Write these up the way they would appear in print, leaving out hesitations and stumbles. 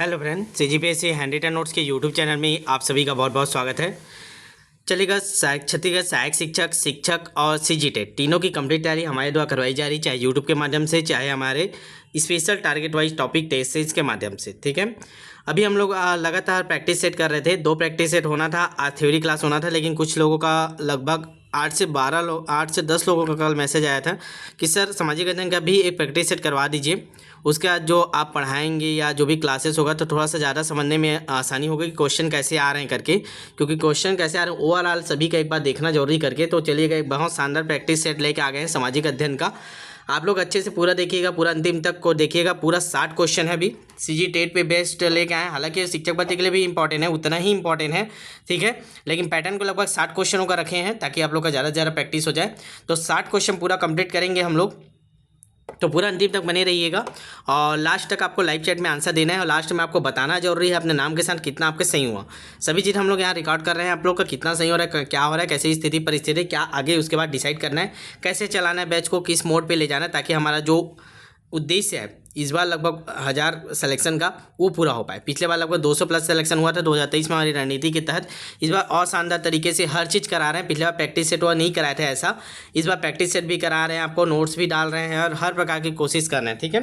Hello friend, CGPSC handwritten notes के YouTube channel में आप सभी का बहुत बहुत स्वागत है। चलिएगा, छत्तीसगढ़ सहायक शिक्षक और CGTET तीनों की कंप्लीट तैयारी हमारे द्वारा करवाई जा रही है, चाहे यूट्यूब के माध्यम से, चाहे हमारे special target wise topic test series के माध्यम से। ठीक है, अभी हम लोग लगातार प्रैक्टिस सेट कर रहे थे। 2 प्रैक्टिस सेट होना था, आज थ्योरी क्लास होना था, लेकिन कुछ लोगों का लगभग 8 से 10 लोगों का कल मैसेज आया था कि सर सामाजिक अध्ययन का भी एक प्रैक्टिस सेट करवा दीजिए। उसके बाद जो आप पढ़ाएंगे या जो भी क्लासेस होगा तो थोड़ा सा ज़्यादा समझने में आसानी होगी कि क्वेश्चन कैसे आ रहे हैं करके, क्योंकि क्वेश्चन कैसे आ रहे हैं ओवरऑल सभी का एक बार देखना जरूरी करके। तो चलिएगा, एक बहुत शानदार प्रैक्टिस सेट लेके आ गए हैं सामाजिक अध्ययन का। आप लोग अच्छे से पूरा देखिएगा, पूरा अंतिम तक को देखिएगा। पूरा 60 क्वेश्चन है अभी CGTET पे बेस्ट लेके आए हैं। हालांकि शिक्षक भर्ती के लिए भी इंपॉर्टेंट है, उतना ही इंपॉर्टेंट है, ठीक है, लेकिन पैटर्न को लगभग 60 क्वेश्चनों का रखे हैं ताकि आप लोग का ज़्यादा से ज़्यादा प्रैक्टिस हो जाए। तो 60 क्वेश्चन पूरा कंप्लीट करेंगे हम लोग, तो पूरा अंतिम तक बने रहिएगा। और लास्ट तक आपको लाइव चैट में आंसर देना है और लास्ट में आपको बताना जरूरी है अपने नाम के साथ कितना आपके सही हुआ। सभी चीज़ हम लोग यहाँ रिकॉर्ड कर रहे हैं, आप लोग का कितना सही हो रहा है, क्या हो रहा है, कैसी स्थिति परिस्थिति, क्या आगे उसके बाद डिसाइड करना है, कैसे चलाना है बैच को, किस मोड पे ले जाना है, ताकि हमारा जो उद्देश्य है इस बार लगभग 1000 सिलेक्शन का वो पूरा हो पाए। पिछले बार लगभग 200 प्लस सिलेक्शन हुआ था 2023 में हमारी रणनीति के तहत। इस बार और शानदार तरीके से हर चीज़ करा रहे हैं। पिछले बार प्रैक्टिस सेट हुआ नहीं कराए थे ऐसा, इस बार प्रैक्टिस सेट भी करा रहे हैं, आपको नोट्स भी डाल रहे हैं और हर प्रकार की कोशिश कर रहे हैं। ठीक है,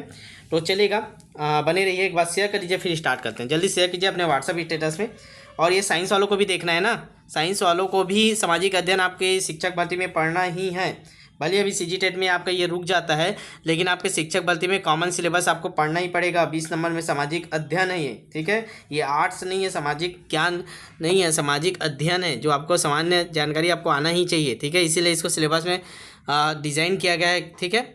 तो चलिएगा, बने रहिए। एक बार शेयर कर दीजिए, फिर स्टार्ट करते हैं। जल्दी शेयर कीजिए अपने व्हाट्सअप स्टेटस में। और ये साइंस वालों को भी देखना है ना, साइंस वालों को भी सामाजिक अध्ययन आपके शिक्षक भर्ती में पढ़ना ही है। भले अभी CGTET में आपका ये रुक जाता है, लेकिन आपके शिक्षक भर्ती में कॉमन सिलेबस आपको पढ़ना ही पड़ेगा। 20 नंबर में सामाजिक अध्ययन है ये, ठीक है, ये आर्ट्स नहीं है, सामाजिक ज्ञान नहीं है, सामाजिक अध्ययन है, जो आपको सामान्य जानकारी आपको आना ही चाहिए। ठीक है, इसीलिए इसको सिलेबस में डिज़ाइन किया गया है। ठीक है,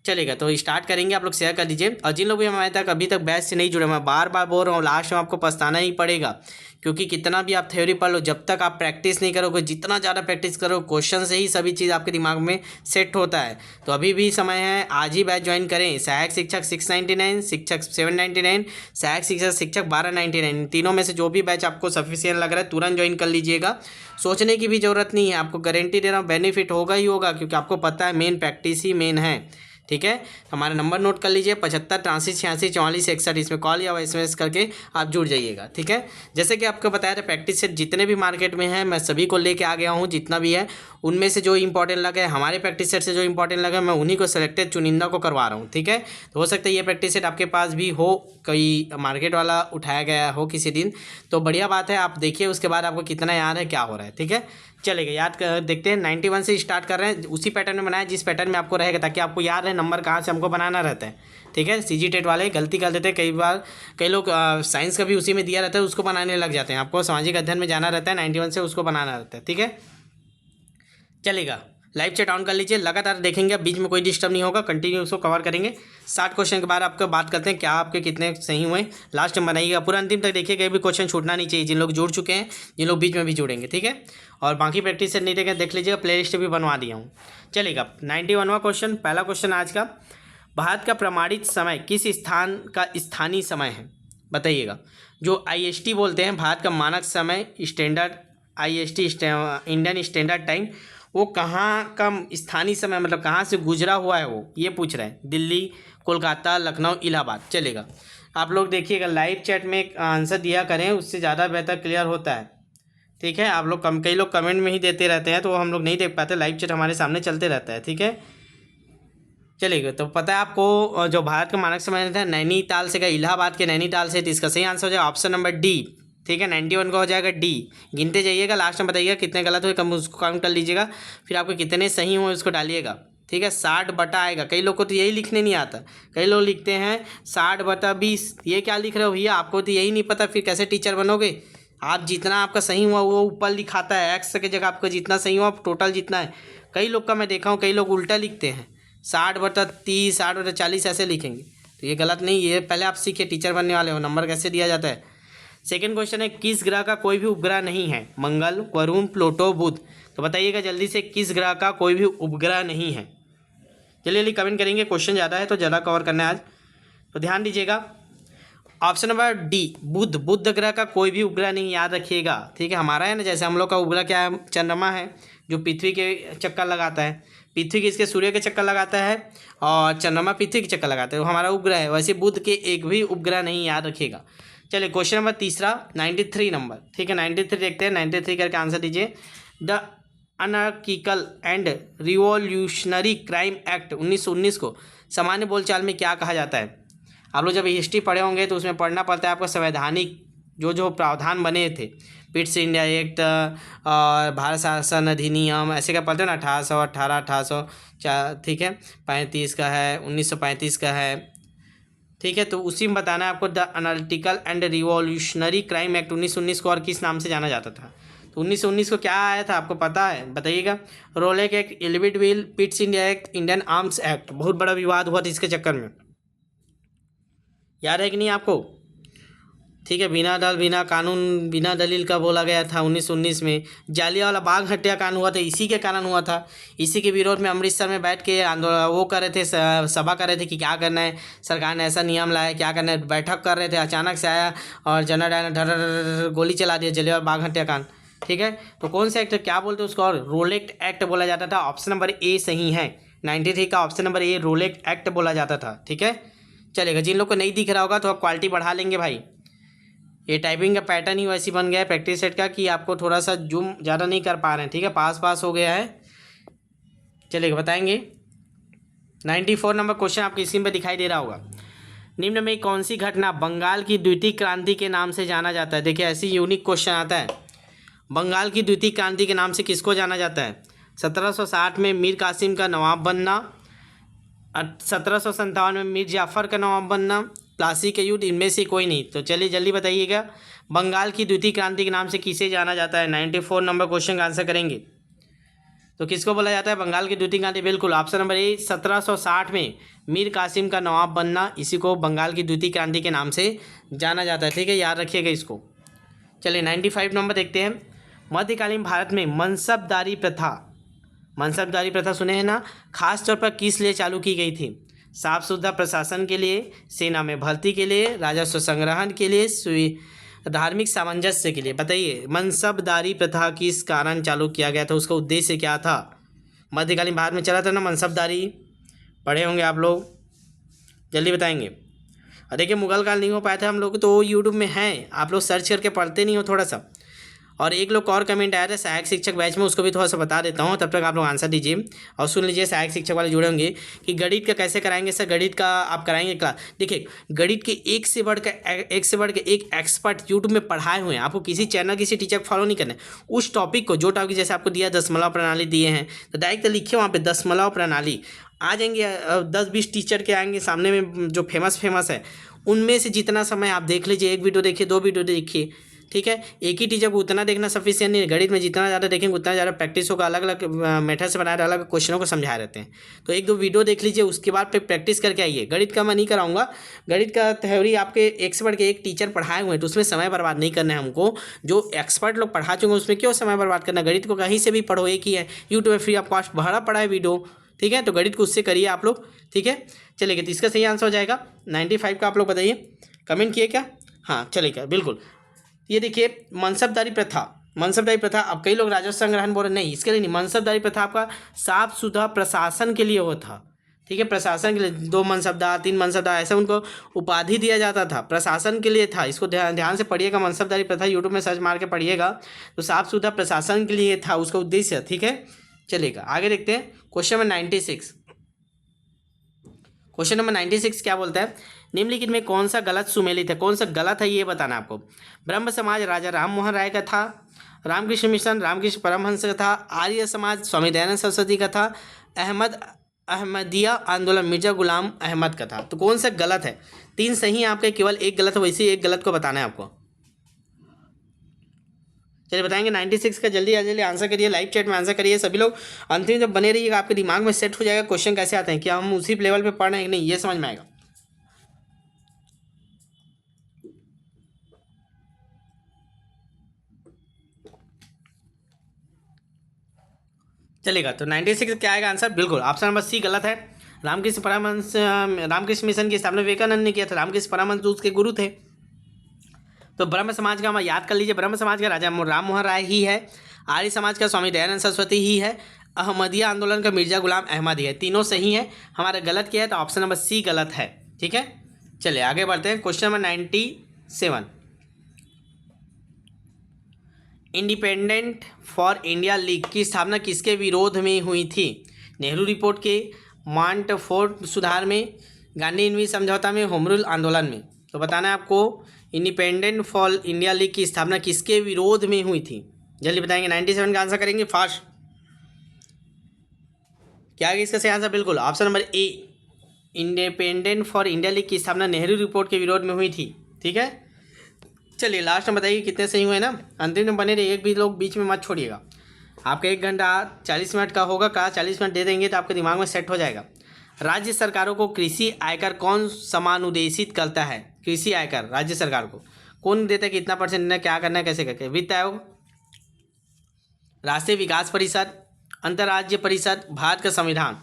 चलेगा, तो स्टार्ट करेंगे। आप लोग शेयर कर दीजिए। और जिन लोग भी हमारे तक अभी तक बैच से नहीं जुड़े, मैं बार बार बोल रहा हूँ, लास्ट में आपको पछताना ही पड़ेगा, क्योंकि कितना भी आप थ्योरी पढ़ लो, जब तक आप प्रैक्टिस नहीं करोगे, जितना ज़्यादा प्रैक्टिस करो, क्वेश्चन से ही सभी चीज़ आपके दिमाग में सेट होता है। तो अभी भी समय है, आज ही बैच ज्वाइन करें। सहायक शिक्षक 699, शिक्षक 799, सहायक शिक्षक 1299, तीनों में से जो भी बैच आपको सफिशिएंट लग रहा है तुरंत ज्वाइन कर लीजिएगा। सोचने की भी ज़रूरत नहीं है, आपको गारंटी दे रहा हूँ बेनिफिट होगा ही होगा, क्योंकि आपको पता है मेन प्रैक्टिस ही मेन है। ठीक है, हमारा नंबर नोट कर लीजिए, 75 83 86 44 61। इसमें कॉल या SMS करके आप जुड़ जाइएगा। ठीक है, जैसे कि आपको बताया था, प्रैक्टिस सेट जितने भी मार्केट में हैं मैं सभी को लेके आ गया हूँ, जितना भी है उनमें से जो इंपॉर्टेंट लगे, हमारे प्रैक्टिस सेट से जो इंपॉर्टेंट लगे, मैं उन्हीं को सेलेक्टेड चुनिंदा को करवा रहा हूँ। ठीक है, तो हो सकता है ये प्रैक्टिस सेट आपके पास भी हो, कोई मार्केट वाला उठाया गया हो किसी दिन, तो बढ़िया बात है। आप देखिए उसके बाद आपको कितना याद है, क्या हो रहा है। ठीक है, चलेगा, याद कर देखते हैं। 91 से स्टार्ट कर रहे हैं, उसी पैटर्न में बनाए जिस पैटर्न में आपको रहेगा, ताकि आपको याद रहे नंबर कहाँ से हमको बनाना रहता है। ठीक है, CGTET वाले गलती कर देते हैं कई बार, कई लोग साइंस का भी उसी में दिया रहता है, उसको बनाने लग जाते हैं। आपको सामाजिक अध्ययन में जाना रहता है, 91 से उसको बनाना रहता है। ठीक है, चलेगा, लाइव चैट ऑन कर लीजिए, लगातार देखेंगे, बीच में कोई डिस्टर्ब नहीं होगा, कंटिन्यू उसको कवर करेंगे। 60 क्वेश्चन के बाद आपको बात करते हैं क्या आपके कितने सही हुए, लास्ट में बनाइएगा, पूरा अंतिम तक देखिएगा, भी क्वेश्चन छूटना नहीं चाहिए। जिन लोग जुड़ चुके हैं, जिन लोग बीच में भी जुड़ेंगे, ठीक है, और बाकी प्रैक्टिस से नहीं देख लीजिएगा, प्ले लिस्ट भी बनवा दिया हूँ। चलेगा, 91वां क्वेश्चन, पहला क्वेश्चन आज का, भारत का प्रमाणित समय किस स्थान का स्थानीय समय है, बताइएगा। जो IST बोलते हैं, भारत का मानक समय, standard IST Indian standard time, वो कहाँ का स्थानीय समय, मतलब कहाँ से गुजरा हुआ है वो, ये पूछ रहे हैं। दिल्ली, कोलकाता, लखनऊ, इलाहाबाद। चलेगा, आप लोग देखिएगा, लाइव चैट में एक आंसर दिया करें, उससे ज़्यादा बेहतर क्लियर होता है। ठीक है, आप लोग कई लोग कमेंट में ही देते रहते हैं, तो हम लोग नहीं देख पाते, लाइव चैट हमारे सामने चलते रहता है। ठीक है, चलिएगा, तो पता है आपको जो भारत का मानक समय था, नैनीताल से का, इलाहाबाद के नैनीताल से, तो इसका सही आंसर हो जाएगा ऑप्शन नंबर D। ठीक है, 91 का हो जाएगा D। गिनते जाइएगा, लास्ट में बताइएगा कितने गलत हुए, कम उसको काउंट कर लीजिएगा, फिर आपके कितने सही हुए उसको डालिएगा। ठीक है, 60 बटा आएगा। कई लोग को तो यही लिखने नहीं आता, कई लोग लिखते हैं 60/20। ये क्या लिख रहे हो भैया, आपको तो यही नहीं पता, फिर कैसे टीचर बनोगे आप। जितना आपका सही हुआ वो ऊपर लिखाता है, X की जगह आपको जितना सही हुआ टोटल जितना है। कई लोग का मैं देखा हूँ, कई लोग उल्टा लिखते हैं, 60/30, 60/40 ऐसे लिखेंगे, तो ये गलत नहीं। ये पहले आप सीखिए, टीचर बनने वाले हो, नंबर कैसे दिया जाता है। सेकंड क्वेश्चन है, किस ग्रह का कोई भी उपग्रह नहीं है, मंगल, वरुण, प्लूटो, बुध। तो बताइएगा जल्दी से, किस ग्रह का कोई भी उपग्रह नहीं है। जल्दी कमेंट करेंगे, क्वेश्चन ज़्यादा है तो ज़्यादा कवर करना है आज, तो ध्यान दीजिएगा। ऑप्शन नंबर D, बुध। बुध ग्रह का कोई भी उपग्रह नहीं, याद रखिएगा। ठीक है, हमारा है ना, जैसे हम लोग का उपग्रह क्या है, चंद्रमा है, जो पृथ्वी के चक्कर लगाता है। पृथ्वी किसके, सूर्य के चक्कर लगाता है और चंद्रमा पृथ्वी के चक्कर लगाता है, वो हमारा उपग्रह है। वैसे बुध के एक भी उपग्रह नहीं, याद रखिएगा। चलिए क्वेश्चन नंबर तीसरा 93 नंबर, ठीक है 93 देखते हैं, 93 करके आंसर दीजिए। The anarchical and revolutionary crime act 1919 को सामान्य बोलचाल में क्या कहा जाता है? आप लोग जब हिस्ट्री पढ़े होंगे तो उसमें पढ़ना पड़ता है आपको संवैधानिक जो प्रावधान बने थे, पिट्स इंडिया एक्ट और भारत शासन अधिनियम, ऐसे क्या पढ़ते हो ना, 1818, 1804, ठीक है 35 का है, 1935 का है, ठीक है। तो उसी में बताना है आपको the anarchical and revolutionary crime act 1919 को और किस नाम से जाना जाता था। तो 1919 को क्या आया था आपको पता है, बताइएगा? Rowlatt act, Ilbert bill, Pitt's India act, Indian arms act. बहुत बड़ा विवाद हुआ था इसके चक्कर में, याद है कि नहीं आपको? ठीक है, बिना कानून बिना दलील का बोला गया था 1919 में। जालियांवाला बाग हत्याकांड हुआ था, इसी के कारण हुआ था। इसी के विरोध में अमृतसर में बैठ के आंदोलन वो कर रहे थे, सभा कर रहे थे कि क्या करना है, सरकार ने ऐसा नियम लाया, क्या करना है, बैठक कर रहे थे। अचानक से आया और जनरल डायर ने धर गोली चला दिया, जालियांवाला बाग हत्याकांड, ठीक है। तो कौन सा एक्ट क्या बोलते हैं उसको? और रोलेट एक्ट बोला जाता था। ऑप्शन नंबर ए सही है, 93 का option number A Rowlatt Act बोला जाता था, ठीक है। चलेगा, जिन लोग को नहीं दिख रहा होगा तो आप क्वालिटी बढ़ा लेंगे भाई। ये टाइपिंग का पैटर्न ही वैसी बन गया है प्रैक्टिस सेट का कि आपको थोड़ा सा जूम ज़्यादा नहीं कर पा रहे हैं, ठीक है। पास हो गया है। चलिए बताएंगे 94 नंबर क्वेश्चन आपकी स्क्रीन पे दिखाई दे रहा होगा। निम्न में कौन सी घटना बंगाल की द्वितीय क्रांति के नाम से जाना जाता है? देखिए ऐसी यूनिक क्वेश्चन आता है, बंगाल की द्वितीय क्रांति के नाम से किसको जाना जाता है? 1760 में मीर कासिम का नवाब बनना, 1757 में मीर जाफ़र का नवाब बनना, प्लासी के युद्ध, इनमें से कोई नहीं। तो चलिए जल्दी बताइएगा, बंगाल की द्वितीय क्रांति के नाम से किसे जाना जाता है? 94 नंबर क्वेश्चन का आंसर करेंगे तो किसको बोला जाता है बंगाल की द्वितीय क्रांति? बिल्कुल ऑप्शन नंबर ए 1760 में मीर कासिम का नवाब बनना, इसी को बंगाल की द्वितीय क्रांति के नाम से जाना जाता है, ठीक है, याद रखिएगा इसको। चलिए 95 नंबर देखते हैं। मध्यकालीन भारत में मनसबदारी प्रथा सुने हैं ना, खास तौर पर किस लिए चालू की गई थी? साफ सुथरा प्रशासन के लिए, सेना में भर्ती के लिए, राजस्व संग्रहण के लिए, धार्मिक सामंजस्य के लिए। बताइए मनसबदारी प्रथा किस कारण चालू किया गया था, उसका उद्देश्य क्या था? मध्यकालीन भारत में चला था ना मनसबदारी, पढ़े होंगे आप लोग, जल्दी बताएंगे। और देखिए मुगल काल नहीं हो पाया था हम लोग, तो यूट्यूब में है, आप लोग सर्च करके पढ़ते नहीं हो थोड़ा सा। और एक लोग और कमेंट आया था सहायक शिक्षक बैच में, उसको भी थोड़ा सा बता देता हूँ, तब तक आप लोग आंसर दीजिए और सुन लीजिए। सहायक शिक्षक वाले जुड़े होंगे कि गणित का कैसे कराएंगे सर? गणित का आप कराएंगे क्लास। देखिए गणित के एक से बढ़ के एक एक्सपर्ट यूट्यूब में पढ़ाए हुए हैं, आपको किसी चैनल किसी टीचर को फॉलो नहीं करना है। उस टॉपिक को, जो टॉपिक जैसे आपको दिया दशमलव प्रणाली दिए हैं, तो डायरेक्ट लिखिए वहाँ पर दशमलव प्रणाली, आ जाएंगे 10-20 टीचर के आएंगे सामने में जो फेमस है, उनमें से जितना समय आप देख लीजिए, एक वीडियो देखिए, 2 वीडियो देखिए, ठीक है। एक ही टीचर को उतना देखना सफिशिएंट नहीं है। गणित में जितना ज़्यादा देखेंगे उतना ज़्यादा प्रैक्टिस होगा, अलग अलग मेथड से बनाए अलग अलग क्वेश्चनों को समझाए रहते हैं। तो 1-2 वीडियो देख लीजिए, उसके बाद फिर प्रैक्टिस करके आइए। गणित का मैं नहीं कराऊंगा, गणित का थ्योरी आपके एक से बढ़ के एक टीचर पढ़ाए हुए हैं, तो उसमें समय बर्बाद नहीं करना है हमको। जो एक्सपर्ट लोग पढ़ा चुके हैं उसमें क्यों समय बर्बाद करना? गणित को कहीं से भी पढ़ो, एक ही है, यूट्यूब में फ्री ऑफ कॉस्ट भरा पड़ा है वीडियो, ठीक है। तो गणित को उससे करिए आप लोग, ठीक है। चलिए तो इसका सही आंसर हो जाएगा 95 का। आप लोग बताइए, कमेंट किए क्या? हाँ चलेगा, बिल्कुल। ये देखिए मनसबदारी प्रथा, अब कई लोग राजस्व संग्रहण बोल रहे, नहीं इसके लिए नहीं। मनसबदारी प्रथा आपका साफ सुथरा प्रशासन के लिए हो था, ठीक है, प्रशासन के लिए। 2 मनसबदार 3 मनसबदार ऐसा उनको उपाधि दिया जाता था, प्रशासन के लिए था। इसको ध्यान से पढ़िएगा, मनसबदारी प्रथा यूट्यूब में सर्च मार के पढ़िएगा, तो साफ सुथरा प्रशासन के लिए था उसका उद्देश्य, ठीक है। चलेगा आगे देखते हैं क्वेश्चन नंबर 96। क्वेश्चन नंबर 96 क्या बोलता है? निम्नलिखित में कौन सा गलत सुमेलित है? कौन सा गलत है ये बताना आपको। ब्रह्म समाज राजा राम मोहन राय का था, रामकृष्ण मिशन रामकृष्ण परमहंस का था, आर्य समाज स्वामी दयानंद सरस्वती का था, अहमदिया आंदोलन मिर्जा गुलाम अहमद का था। तो कौन सा गलत है? 3 सही है आपके, केवल एक गलत है, वैसे एक गलत को बताना है आपको। चलिए बताएंगे 96 का, जल्दी आंसर करिए, लाइव चैट में आंसर करिए सभी लोग। अंतिम जब बने रहिएगा, आपके दिमाग में सेट हो जाएगा क्वेश्चन कैसे आते हैं, क्या हम उसी लेवल पे पढ़ रहे हैं कि नहीं, ये समझ में आएगा। चलेगा तो 96 क्या आएगा आंसर? बिल्कुल ऑप्शन नंबर सी गलत है। रामकृष्ण मिशन की स्थापना विवेकानंद ने किया था। रामकृष्ण परमहंस उसके गुरु थे। तो ब्रह्म समाज का हम याद कर लीजिए, ब्रह्म समाज का राजा राम मोहन राय ही है। आर्य समाज का स्वामी दयानंद सरस्वती ही है। अहमदिया आंदोलन का मिर्जा गुलाम अहमद ही है। तीनों सही है, हमारा गलत क्या है तो ऑप्शन नंबर सी गलत है। ठीक है, चलिए आगे बढ़ते हैं। Question number 97, independent for India league की स्थापना किसके विरोध में हुई थी? नेहरू रिपोर्ट के, मॉन्टफोर्ट सुधार में, गांधी इनवी समझौता में, होम रूल आंदोलन में। तो बताना है आपको इंडिपेंडेंट फॉर इंडिया लीग की स्थापना किसके विरोध में हुई थी? जल्दी बताएंगे। 97 का आंसर करेंगे फास्ट। क्या है इसका सही आंसर? बिल्कुल option number A, independent for India league की स्थापना नेहरू रिपोर्ट के विरोध में हुई थी। ठीक है, चलिए लास्ट में बताइए कितने सही हुए ना। अंतिम में बने रहिए, एक भी लोग बीच में मत छोड़िएगा। आपका 1 घंटा 40 मिनट का होगा, का 40 मिनट दे देंगे तो आपके दिमाग में सेट हो जाएगा। राज्य सरकारों को कृषि आयकर कौन समानुदेशित करता है? कृषि आयकर राज्य सरकार को कौन देता है, कितना परसेंट देना, क्या करना है, कैसे करके? वित्त आयोग, राष्ट्रीय विकास परिषद, अंतर्राज्य परिषद, भारत का संविधान।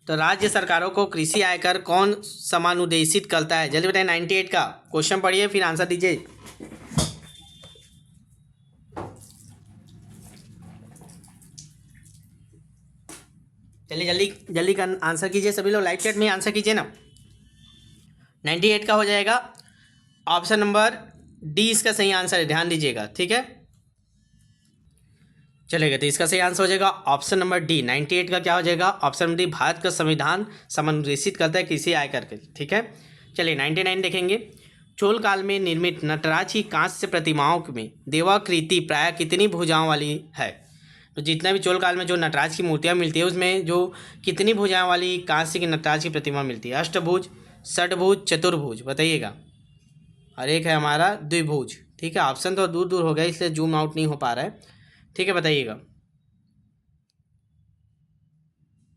तो राज्य सरकारों को कृषि आयकर कौन समानुदेशित करता है? जल्दी बताइए। 98 का क्वेश्चन पढ़िए फिर आंसर दीजिए। चलिए जल्दी जल्दी का आंसर कीजिए, सभी लोग लाइव चैट में आंसर कीजिए ना। 98 का हो जाएगा ऑप्शन नंबर डी, इसका सही आंसर है, ध्यान दीजिएगा। ठीक है, चलेगा, तो इसका सही आंसर हो जाएगा ऑप्शन नंबर डी। 98 का क्या हो जाएगा? ऑप्शन नंबर डी, भारत का संविधान समानुदेशित करता है कृषि आयकर के। ठीक है, चलिए 99 देखेंगे। चोल काल में निर्मित नटराज की कांस्य प्रतिमाओं में देवाकृति प्राय कितनी भुजाओं वाली है? तो जितना भी चोल काल में जो नटराज की मूर्तियाँ मिलती है उसमें जो कितनी भुजाओं वाली कांस्य की नटराज की प्रतिमा मिलती है? अष्टभुज, षटभुज, चतुर्भुज, बताइएगा। और एक है हमारा द्विभुज। ठीक है, ऑप्शन तो दूर दूर हो गया इसलिए जूम आउट नहीं हो पा रहा है। ठीक है, बताइएगा,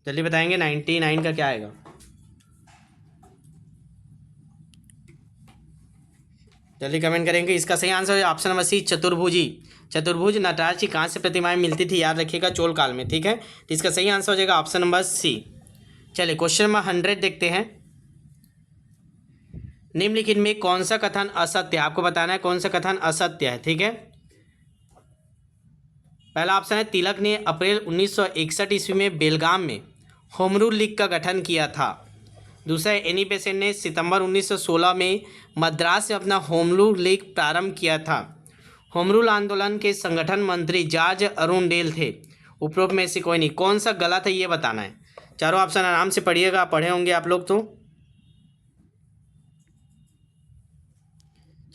जल्दी बताएंगे। 99 का क्या आएगा? जल्दी कमेंट करेंगे। इसका सही आंसर है ऑप्शन नंबर सी, चतुर्भुजी। चतुर्भुज नटराज की कांस्य प्रतिमाएं मिलती थी, याद रखिएगा, चोल काल में। ठीक है, तो इसका सही आंसर हो जाएगा ऑप्शन नंबर सी। चलिए क्वेश्चन नंबर 100 देखते हैं। निम्नलिखित में कौन सा कथन असत्य है? आपको बताना है कौन सा कथन असत्य है। ठीक है, पहला ऑप्शन है तिलक ने अप्रैल 1961 ईस्वी में बेलगाम में होम रूल लीग का गठन किया था। दूसरा है एनी बेसेंट ने सितंबर 1916 में मद्रास में अपना होम रूल लीग प्रारंभ किया था। होम रूल आंदोलन के संगठन मंत्री जॉर्ज अरुणडेल थे। उपरोक्त में से कोई नहीं। कौन सा गलत है ये बताना है। चारों ऑप्शन आराम से पढ़िएगा, पढ़े होंगे आप लोग तो।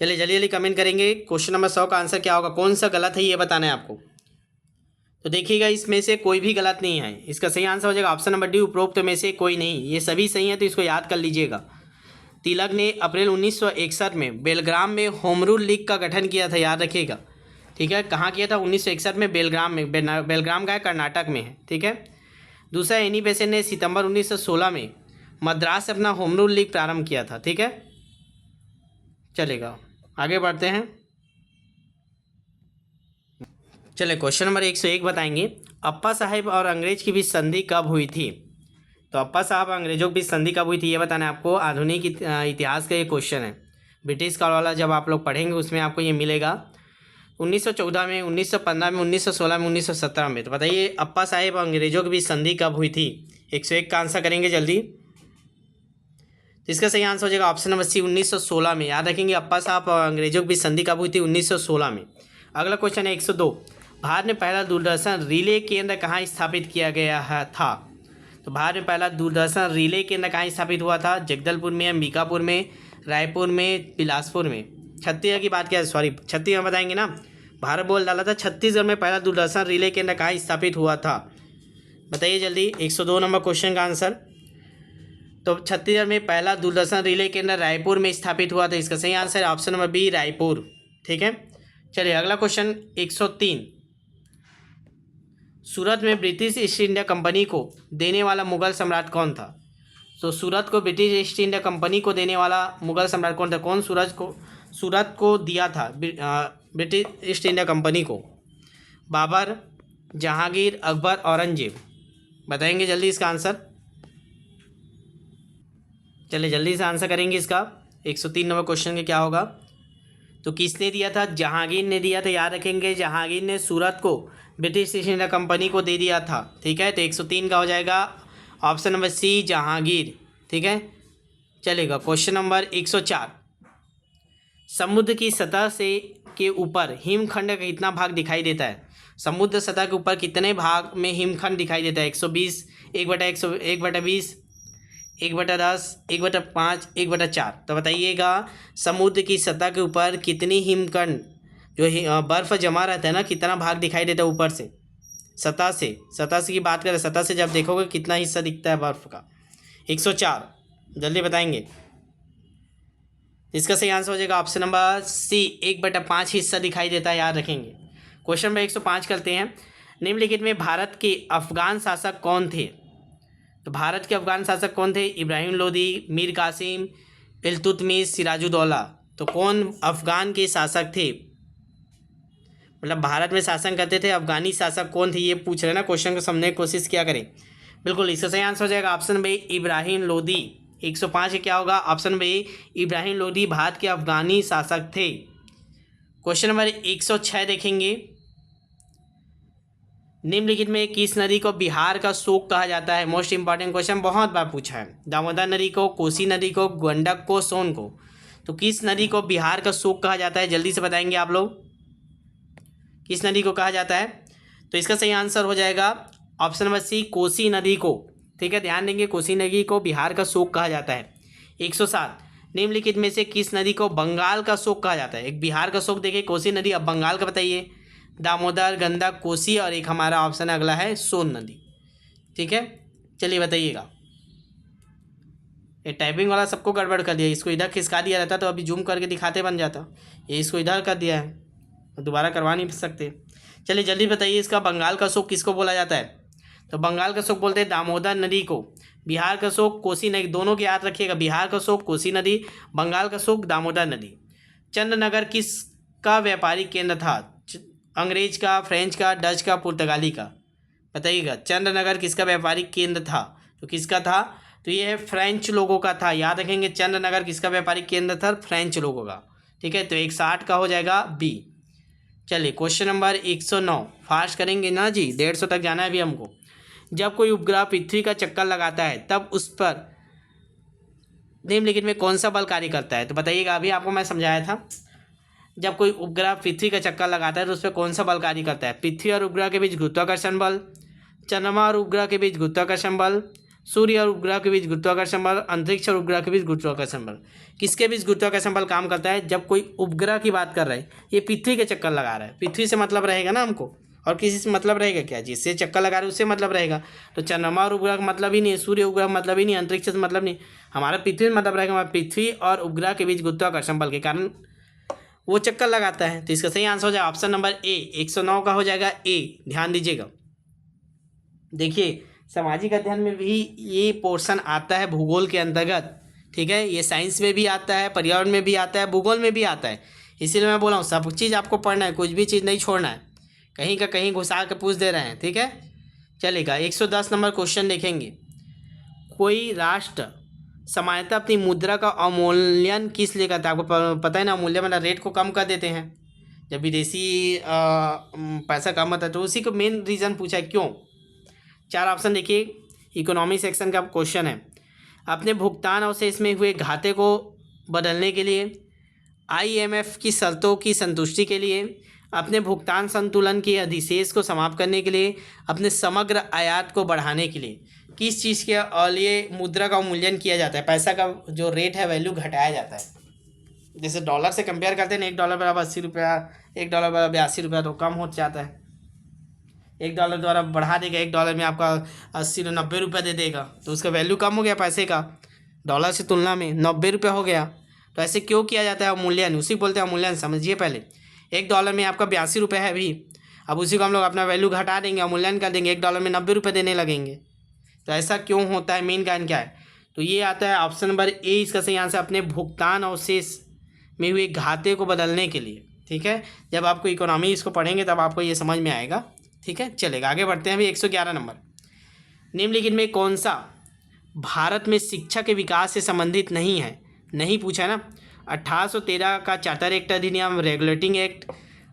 चलिए जल्दी जल्दी कमेंट करेंगे। क्वेश्चन नंबर 100 का आंसर क्या होगा? कौन सा गलत है ये बताना है आपको। तो देखिएगा, इसमें से कोई भी गलत नहीं है। इसका सही आंसर हो जाएगा ऑप्शन नंबर डी, उपरोक्त में से कोई नहीं। ये सभी सही है, तो इसको याद कर लीजिएगा। तिलक ने अप्रैल 1961 में बेलग्राम में होम रूल लीग का गठन किया था, याद रखिएगा। ठीक है, कहाँ किया था? 1961 में बेलग्राम में। बेलग्राम का है, कर्नाटक में है। ठीक है, दूसरा एनी बेसेंट ने सितंबर 1916 में मद्रास से अपना होम रूल लीग प्रारंभ किया था। ठीक है, चलेगा, आगे बढ़ते हैं। चलिए क्वेश्चन नंबर 101 बताएंगे। अप्पा साहब और अंग्रेज की बीच संधि कब हुई थी? तो अप्पा साहब अंग्रेजों के बीच संधि कब हुई थी ये बताना है आपको। आधुनिक इतिहास का ये क्वेश्चन है। ब्रिटिश काल वाला जब आप लोग पढ़ेंगे उसमें आपको ये मिलेगा। 1914 में, 1915 में, 1916 में, 1917 में। तो बताइए अप्पा साहब और अंग्रेजों के बीच संधि कब हुई थी? 101 का आंसर करेंगे जल्दी। तो इसका सही आंसर हो जाएगा ऑप्शन नंबर सी, 1916 में। याद रखेंगे, अप्पा साहब और अंग्रेजों के बीच संधि कब हुई थी? 1916 में। अगला क्वेश्चन है 102। भारत में पहला दूरदर्शन रिले केंद्र कहाँ स्थापित किया गया था? तो भारत में पहला दूरदर्शन रिले केंद्र कहाँ स्थापित हुआ था? जगदलपुर में, अंबिकापुर में, रायपुर में, बिलासपुर में। छत्तीसगढ़ की बात किया, सॉरी छत्तीसगढ़ बताएंगे ना, भारत बोल डाला था। छत्तीसगढ़ में पहला दूरदर्शन रिले केंद्र कहाँ स्थापित हुआ था? बताइए जल्दी। 102 नंबर क्वेश्चन का आंसर। तो छत्तीसगढ़ में पहला दूरदर्शन रिले केंद्र रायपुर में स्थापित हुआ था। इसका सही आंसर है ऑप्शन नंबर बी, रायपुर। ठीक है, चलिए अगला क्वेश्चन 103। सूरत में ब्रिटिश ईस्ट इंडिया कंपनी को देने वाला मुगल सम्राट कौन था? तो सूरत को ब्रिटिश ईस्ट इंडिया कंपनी को देने वाला मुगल सम्राट कौन था? कौन सूरत को दिया था ब्रिटिश ईस्ट इंडिया कंपनी को? बाबर, जहांगीर, अकबर, औरंगजेब। बताएंगे जल्दी इसका आंसर। चलिए जल्दी से आंसर करेंगे इसका। 103 नंबर क्वेश्चन के क्या होगा? तो किसने दिया था? जहांगीर ने दिया था, याद रखेंगे। जहांगीर ने सूरत को ब्रिटिश ईस्ट इंडिया कंपनी को दे दिया था। ठीक है, तो 103 का हो जाएगा ऑप्शन नंबर सी, जहांगीर। ठीक है, चलेगा। क्वेश्चन नंबर 104, समुद्र की सतह से के ऊपर हिमखंड का कितना भाग दिखाई देता है? समुद्र सतह के ऊपर कितने भाग में हिमखंड दिखाई देता है? 120, 1/100, 1/20, 1/10, 1/5, 1/4। तो बताइएगा, समुद्र की सतह के ऊपर कितनी हिमखंड जो बर्फ़ जमा रहता है ना, कितना भाग दिखाई देता है ऊपर से? सतह से की बात करें, सतह से जब देखोगे कितना हिस्सा दिखता है बर्फ़ का? 104, जल्दी बताएंगे। इसका सही आंसर हो जाएगा ऑप्शन नंबर सी, 1/5 हिस्सा दिखाई देता है, याद रखेंगे। क्वेश्चन नंबर 105 करते हैं। निम्नलिखित में भारत के अफगान शासक कौन थे? तो भारत के अफगान शासक कौन थे? इब्राहिम लोदी, मीर कासिम, इल्तुतमिश, सिराजुद्दौला। तो कौन अफगान के शासक थे? मतलब भारत में शासन करते थे, अफगानी शासक कौन थे, ये पूछ रहे ना। क्वेश्चन को समझने की कोशिश किया करें। बिल्कुल, इसका सही आंसर हो जाएगा ऑप्शन नंबर इब्राहिम लोदी। 105 क्या होगा? ऑप्शन नंबर इब्राहिम लोदी भारत के अफगानी शासक थे। क्वेश्चन नंबर 106 देखेंगे। निम्नलिखित में किस नदी को बिहार का शोक कहा जाता है? मोस्ट इंपॉर्टेंट क्वेश्चन, बहुत बार पूछा है। दामोदर नदी को, कोसी नदी को, गंडक को, सोन को। तो किस नदी को बिहार का शोक कहा जाता है? जल्दी से बताएंगे आप लोग, किस नदी को कहा जाता है? तो इसका सही आंसर हो जाएगा ऑप्शन नंबर सी, कोसी नदी को। ठीक है, ध्यान देंगे, कोसी नदी को बिहार का शोक कहा जाता है। 107, निम्नलिखित में से किस नदी को बंगाल का शोक कहा जाता है? एक बिहार का शोक देखिए, कोसी नदी। अब बंगाल का बताइए। दामोदर, गंडक, कोसी, और एक हमारा ऑप्शन अगला है सोन नदी। ठीक है, चलिए बताइएगा। ये टाइपिंग वाला सबको गड़बड़ कर दिया, इसको इधर खिसका दिया रहता तो अभी जूम करके दिखाते बन जाता। ये इसको इधर कर दिया है, दोबारा करवा नहीं सकते। चलिए जल्दी बताइए, इसका बंगाल का शोक किसको बोला जाता है? तो बंगाल का शोक बोलते हैं दामोदर नदी को। बिहार का शोक कोसी नदी, दोनों की याद रखिएगा। बिहार का शोक कोसी नदी, बंगाल का शोक दामोदर नदी। चंद्रनगर किसका व्यापारिक केंद्र था? अंग्रेज का, फ्रेंच का, डच का, पुर्तगाली का? बताइएगा, चंद्रनगर किसका व्यापारिक केंद्र था? तो किसका था? तो ये है फ्रेंच लोगों का था, याद रखेंगे। चंद्रनगर किसका व्यापारिक केंद्र था? फ्रेंच लोगों का। ठीक है, तो 160 का हो जाएगा बी। चलिए क्वेश्चन नंबर 109, फास्ट करेंगे ना जी, 150 तक जाना है अभी हमको। जब कोई उपग्रह पृथ्वी का चक्कर लगाता है तब उस पर निम्नलिखित में कौन सा बल कार्य करता है? तो बताइएगा, अभी आपको मैं समझाया था। जब कोई उपग्रह पृथ्वी का चक्कर लगाता है तो उस पर कौन सा बल कार्य करता है? पृथ्वी और उपग्रह के बीच गुरुत्वाकर्षण बल, चंद्रमा और उपग्रह के बीच गुरुत्वाकर्षण बल, सूर्य और उपग्रह के बीच गुरुत्वाकर्षण बल, अंतरिक्ष और उपग्रह के बीच गुरुत्वाकर्षण बल। किसके बीच गुरुत्वाकर्षण बल काम करता है? जब कोई उपग्रह की बात कर रहे हैं, ये पृथ्वी के चक्कर लगा रहा है, पृथ्वी से मतलब रहेगा ना हमको, और किसी से मतलब रहेगा क्या? जिससे चक्कर लगा रहे हैं उससे मतलब रहेगा। तो चंद्रमा और उपग्रह का मतलब ही नहीं है, सूर्य उपग्रह मतलब ही नहीं, अंतरिक्ष से मतलब नहीं, हमारा पृथ्वी से मतलब रहेगा। हमारा पृथ्वी और उपग्रह के बीच गुरुत्वाकर्षण बल के कारण वो चक्कर लगाता है। तो इसका सही आंसर हो जाएगा ऑप्शन नंबर ए, 109 का हो जाएगा ए। ध्यान दीजिएगा, देखिए सामाजिक अध्ययन में भी ये पोर्शन आता है भूगोल के अंतर्गत। ठीक है, ये साइंस में भी आता है, पर्यावरण में भी आता है, भूगोल में भी आता है। इसीलिए मैं बोला हूँ सब चीज़ आपको पढ़ना है, कुछ भी चीज़ नहीं छोड़ना है, कहीं का कहीं घुसा के पूछ दे रहे हैं। ठीक है, चलेगा। 110 नंबर क्वेश्चन देखेंगे। कोई राष्ट्र सामान्यतः अपनी मुद्रा का अवमूल्यन किस लिए करता है? आपको पता है ना, अवमूल्यन मतलब रेट को कम कर देते हैं जब विदेशी पैसा कम होता है, तो उसी को मेन रीज़न पूछा है क्यों। 4 ऑप्शन देखिए, इकोनॉमी सेक्शन का क्वेश्चन है। अपने भुगतान अवशेष में हुए घाटे को बदलने के लिए, IMF की शर्तों की संतुष्टि के लिए, अपने भुगतान संतुलन के अधिशेष को समाप्त करने के लिए, अपने समग्र आयात को बढ़ाने के लिए, किस चीज़ के लिए मुद्रा का मूल्यांकन किया जाता है? पैसा का जो रेट है, वैल्यू घटाया जाता है। जैसे डॉलर से कंपेयर करते हैं ना, $1 बराबर 80 रुपया, $1 बराबर 82 रुपया, तो कम हो जाता है। $1 द्वारा बढ़ा देगा, $1 में आपका 80-90 रुपये दे देगा, तो उसका वैल्यू कम हो गया पैसे का, डॉलर से तुलना में 90 रुपये हो गया। तो ऐसे क्यों किया जाता है अवमूल्यन? उसी को बोलते हैं अवमूल्यन। समझिए पहले, $1 में आपका 82 रुपये है अभी, अब उसी को हम लोग अपना वैल्यू घटा देंगे, अवमूल्यन कर देंगे, $1 में 90 रुपये देने लगेंगे। तो ऐसा क्यों होता है, मेन कारण क्या है? तो ये आता है ऑप्शन नंबर ए, इसका सही आंसर, अपने भुगतान अवशेष में हुए घाटे को बदलने के लिए। ठीक है, जब आपको इकोनॉमी इसको पढ़ेंगे तब आपको ये समझ में आएगा। ठीक है, चलेगा, आगे बढ़ते हैं। अभी 111 नंबर, निम्नलिखित में कौन सा भारत में शिक्षा के विकास से संबंधित नहीं है? नहीं पूछा है ना। 1813 का चार्टर एक्ट अधिनियम, रेगुलेटिंग एक्ट,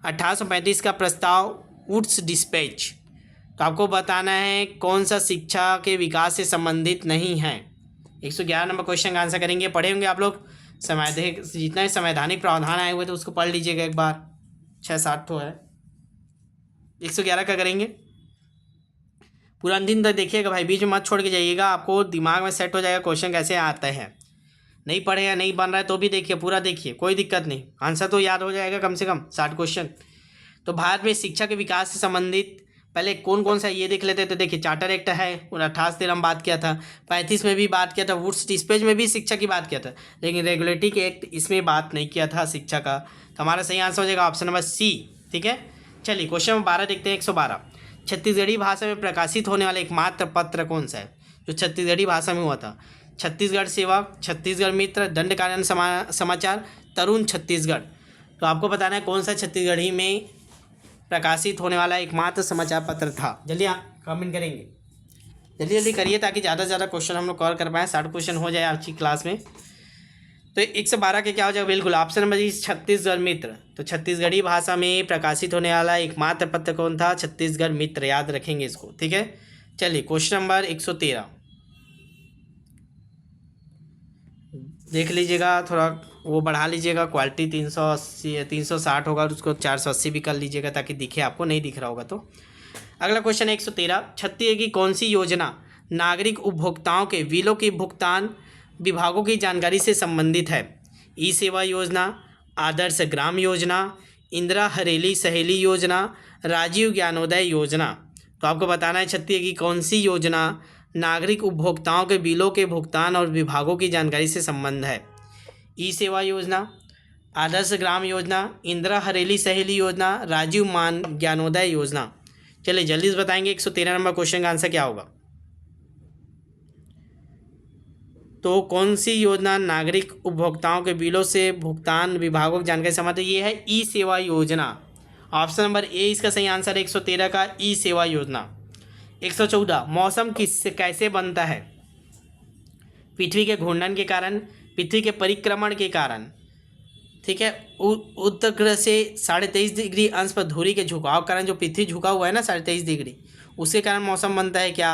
1835 का प्रस्ताव, वुड्स डिस्पैच। तो आपको बताना है कौन सा शिक्षा के विकास से संबंधित नहीं है। 111 नंबर क्वेश्चन का आंसर करेंगे। पढ़े होंगे आप लोग, संवैधानिक जितना भी संवैधानिक प्रावधान आए हुए तो उसको पढ़ लीजिएगा एक बार, 6-7 ठो है। 111 का करेंगे, पूरा दिन तक देखिएगा भाई, बीच में मत छोड़ के जाइएगा, आपको दिमाग में सेट हो जाएगा क्वेश्चन कैसे आता है। नहीं पढ़े या नहीं बन रहा है तो भी देखिए, पूरा देखिए, कोई दिक्कत नहीं, आंसर तो याद हो जाएगा कम से कम 60 क्वेश्चन। तो भारत में शिक्षा के विकास से संबंधित पहले कौन कौन सा ये देख लेते हैं। तो देखिए चार्टर एक्ट है, 1813 में बात किया था, 35 में भी बात किया था, वुड्स डिस्पैच में भी शिक्षा की बात किया था, लेकिन रेगुलेटिंग एक्ट इसमें बात नहीं किया था शिक्षा का। तो हमारा सही आंसर हो जाएगा ऑप्शन नंबर सी। ठीक है, चलिए क्वेश्चन नंबर 12 देखते हैं। 112, छत्तीसगढ़ी भाषा में प्रकाशित होने वाला एकमात्र पत्र कौन सा है जो छत्तीसगढ़ी भाषा में हुआ था। छत्तीसगढ़ सेवक, छत्तीसगढ़ मित्र, दंडकारण्य समाचार, तरुण छत्तीसगढ़। तो आपको बताना है कौन सा छत्तीसगढ़ी में प्रकाशित होने वाला एकमात्र समाचार पत्र था। जल्दी कमेंट करेंगे, जल्दी जल्दी करिए ताकि ज़्यादा से ज़्यादा क्वेश्चन हम लोग कवर कर पाएँ, 60 क्वेश्चन हो जाए आज की क्लास में। तो 112 के क्या हो जाएगा, बिल्कुल ऑप्शन नंबर जी छत्तीसगढ़ मित्र। तो छत्तीसगढ़ी भाषा में प्रकाशित होने वाला एकमात्र पत्र कौन था, छत्तीसगढ़ मित्र, याद रखेंगे इसको। ठीक है, चलिए क्वेश्चन नंबर 113 देख लीजिएगा, थोड़ा वो बढ़ा लीजिएगा, क्वालिटी 380 360 होगा और उसको 480 भी कर लीजिएगा ताकि दिखे, आपको नहीं दिख रहा होगा तो। अगला क्वेश्चन है 113, छत्तीसगढ़ की कौन सी योजना नागरिक उपभोक्ताओं के बिलों के भुगतान विभागों की जानकारी से संबंधित है। ई सेवा योजना, आदर्श ग्राम योजना, इंदिरा हरेली सहेली योजना, राजीव ज्ञानोदय योजना। तो आपको बताना है छत्तीसगढ़ की कौन सी योजना नागरिक उपभोक्ताओं के बिलों के भुगतान और विभागों की जानकारी से संबंध है। ई सेवा योजना, आदर्श ग्राम योजना, इंदिरा हरेली सहेली योजना, राजीव मान ज्ञानोदय योजना। चलिए जल्दी से बताएंगे 113 नंबर क्वेश्चन का आंसर क्या होगा। तो कौन सी योजना नागरिक उपभोक्ताओं के बिलों से भुगतान विभागों की जानकारी संबंध, ये है ई सेवा योजना। ऑप्शन नंबर ए इसका सही आंसर है 113 का, ई सेवा योजना। 114, मौसम किससे कैसे बनता है। पृथ्वी के घूर्णन के कारण, पृथ्वी के परिक्रमण के कारण। ठीक है, उत्तर ग्रह से 23.5 डिग्री अंश पर धुरी के झुकाव के कारण, जो पृथ्वी झुका हुआ है ना 23.5 डिग्री, उसके कारण मौसम बनता है क्या,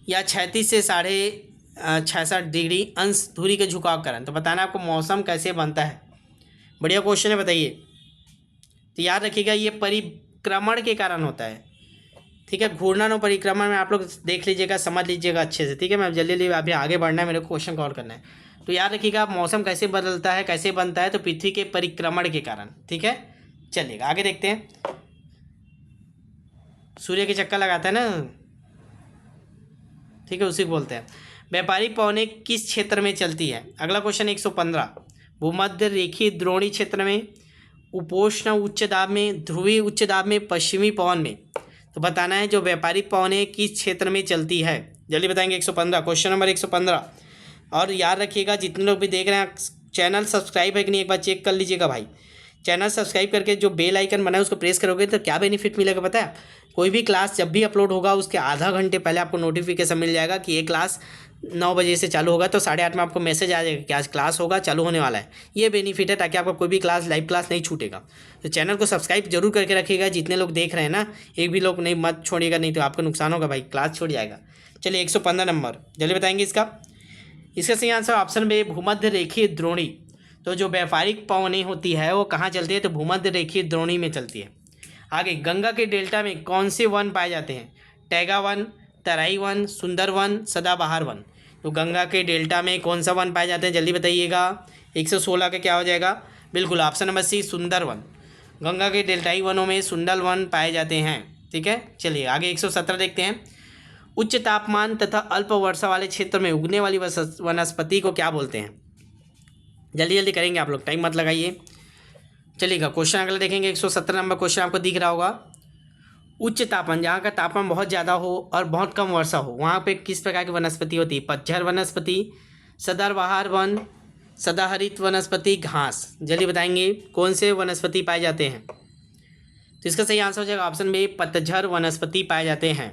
या 36 से 66 डिग्री अंश धुरी के झुकाव के कारण। तो बताना आपको मौसम कैसे बनता है। बढ़िया क्वेश्चन है, बताइए। तो याद रखिएगा ये परिक्रमण के कारण होता है। ठीक है, घूर्णन और परिक्रमण में आप लोग देख लीजिएगा, समझ लीजिएगा अच्छे से। ठीक है, मैं जल्दी जल्दी अभी आगे बढ़ना है, मेरे को क्वेश्चन कवर करना है। तो याद रखिएगा मौसम कैसे बदलता है, कैसे बनता है, तो पृथ्वी के परिक्रमण के कारण। ठीक है, चलिएगा आगे देखते हैं। सूर्य के चक्कर लगाता है ना, ठीक है, उसी को बोलते हैं। व्यापारिक पवनें किस क्षेत्र में चलती है। अगला क्वेश्चन 115, भूमध्य रेखीय द्रोणी क्षेत्र में, उपोष्ण उच्च दाब में, ध्रुवीय उच्च दाब में, पश्चिमी पवन में। तो बताना है जो व्यापारिक पवनें किस क्षेत्र में चलती है। जल्दी बताएंगे 115, क्वेश्चन नंबर 115। और याद रखिएगा जितने लोग भी देख रहे हैं, चैनल सब्सक्राइब है कि नहीं एक बार चेक कर लीजिएगा भाई। चैनल सब्सक्राइब करके जो बेल आइकन बना है उसको प्रेस करोगे तो क्या बेनिफिट मिलेगा पता है। कोई भी क्लास जब भी अपलोड होगा उसके आधा घंटे पहले आपको नोटिफिकेशन मिल जाएगा कि ये क्लास 9 बजे से चालू होगा, तो 8:30 में आपको मैसेज आ जाएगा कि आज क्लास होगा, चालू होने वाला है। ये बेनिफिट है ताकि आपको कोई भी क्लास लाइव क्लास नहीं छूटेगा। तो चैनल को सब्सक्राइब जरूर करके रखिएगा। जितने लोग देख रहे हैं ना, एक भी लोग नहीं मत छोड़िएगा, नहीं तो आपका नुकसान होगा भाई, क्लास छूट जाएगा। चलिए 115 नंबर जल्दी बताएंगे इसका सही आंसर ऑप्शन बी, भूमध्य रेखीय द्रोणी। तो जो व्यापारिक पवनें होती है वो कहाँ चलती है, तो भूमध्य रेखीय द्रोणी में चलती है। आगे, गंगा के डेल्टा में कौन से वन पाए जाते हैं। टैगा वन, तराई वन, सुंदर वन, सदाबहार वन। तो गंगा के डेल्टा में कौन सा वन पाए जाते हैं, जल्दी बताइएगा। 116 का क्या हो जाएगा, बिल्कुल ऑप्शन नंबर सी, सुंदर वन। गंगा के डेल्टाई वनों में सुंदर वन पाए जाते हैं। ठीक है, चलिए आगे 117 देखते हैं। उच्च तापमान तथा अल्प वर्षा वाले क्षेत्र में उगने वाली वनस्पति को क्या बोलते हैं। जल्दी जल्दी करेंगे आप लोग, टाइम मत लगाइए। चलिएगा क्वेश्चन अगला देखेंगे। 117 नंबर क्वेश्चन आपको दिख रहा होगा। उच्च तापमान, जहाँ का तापमान बहुत ज़्यादा हो और बहुत कम वर्षा हो, वहाँ पे किस प्रकार की वनस्पति होती है। पतझड़ वनस्पति, सदाबहार वन, सदाहरित वनस्पति, घास। जल्दी बताएंगे कौन से वनस्पति पाए जाते हैं। तो इसका सही आंसर हो जाएगा ऑप्शन में, पतझड़ वनस्पति पाए जाते हैं।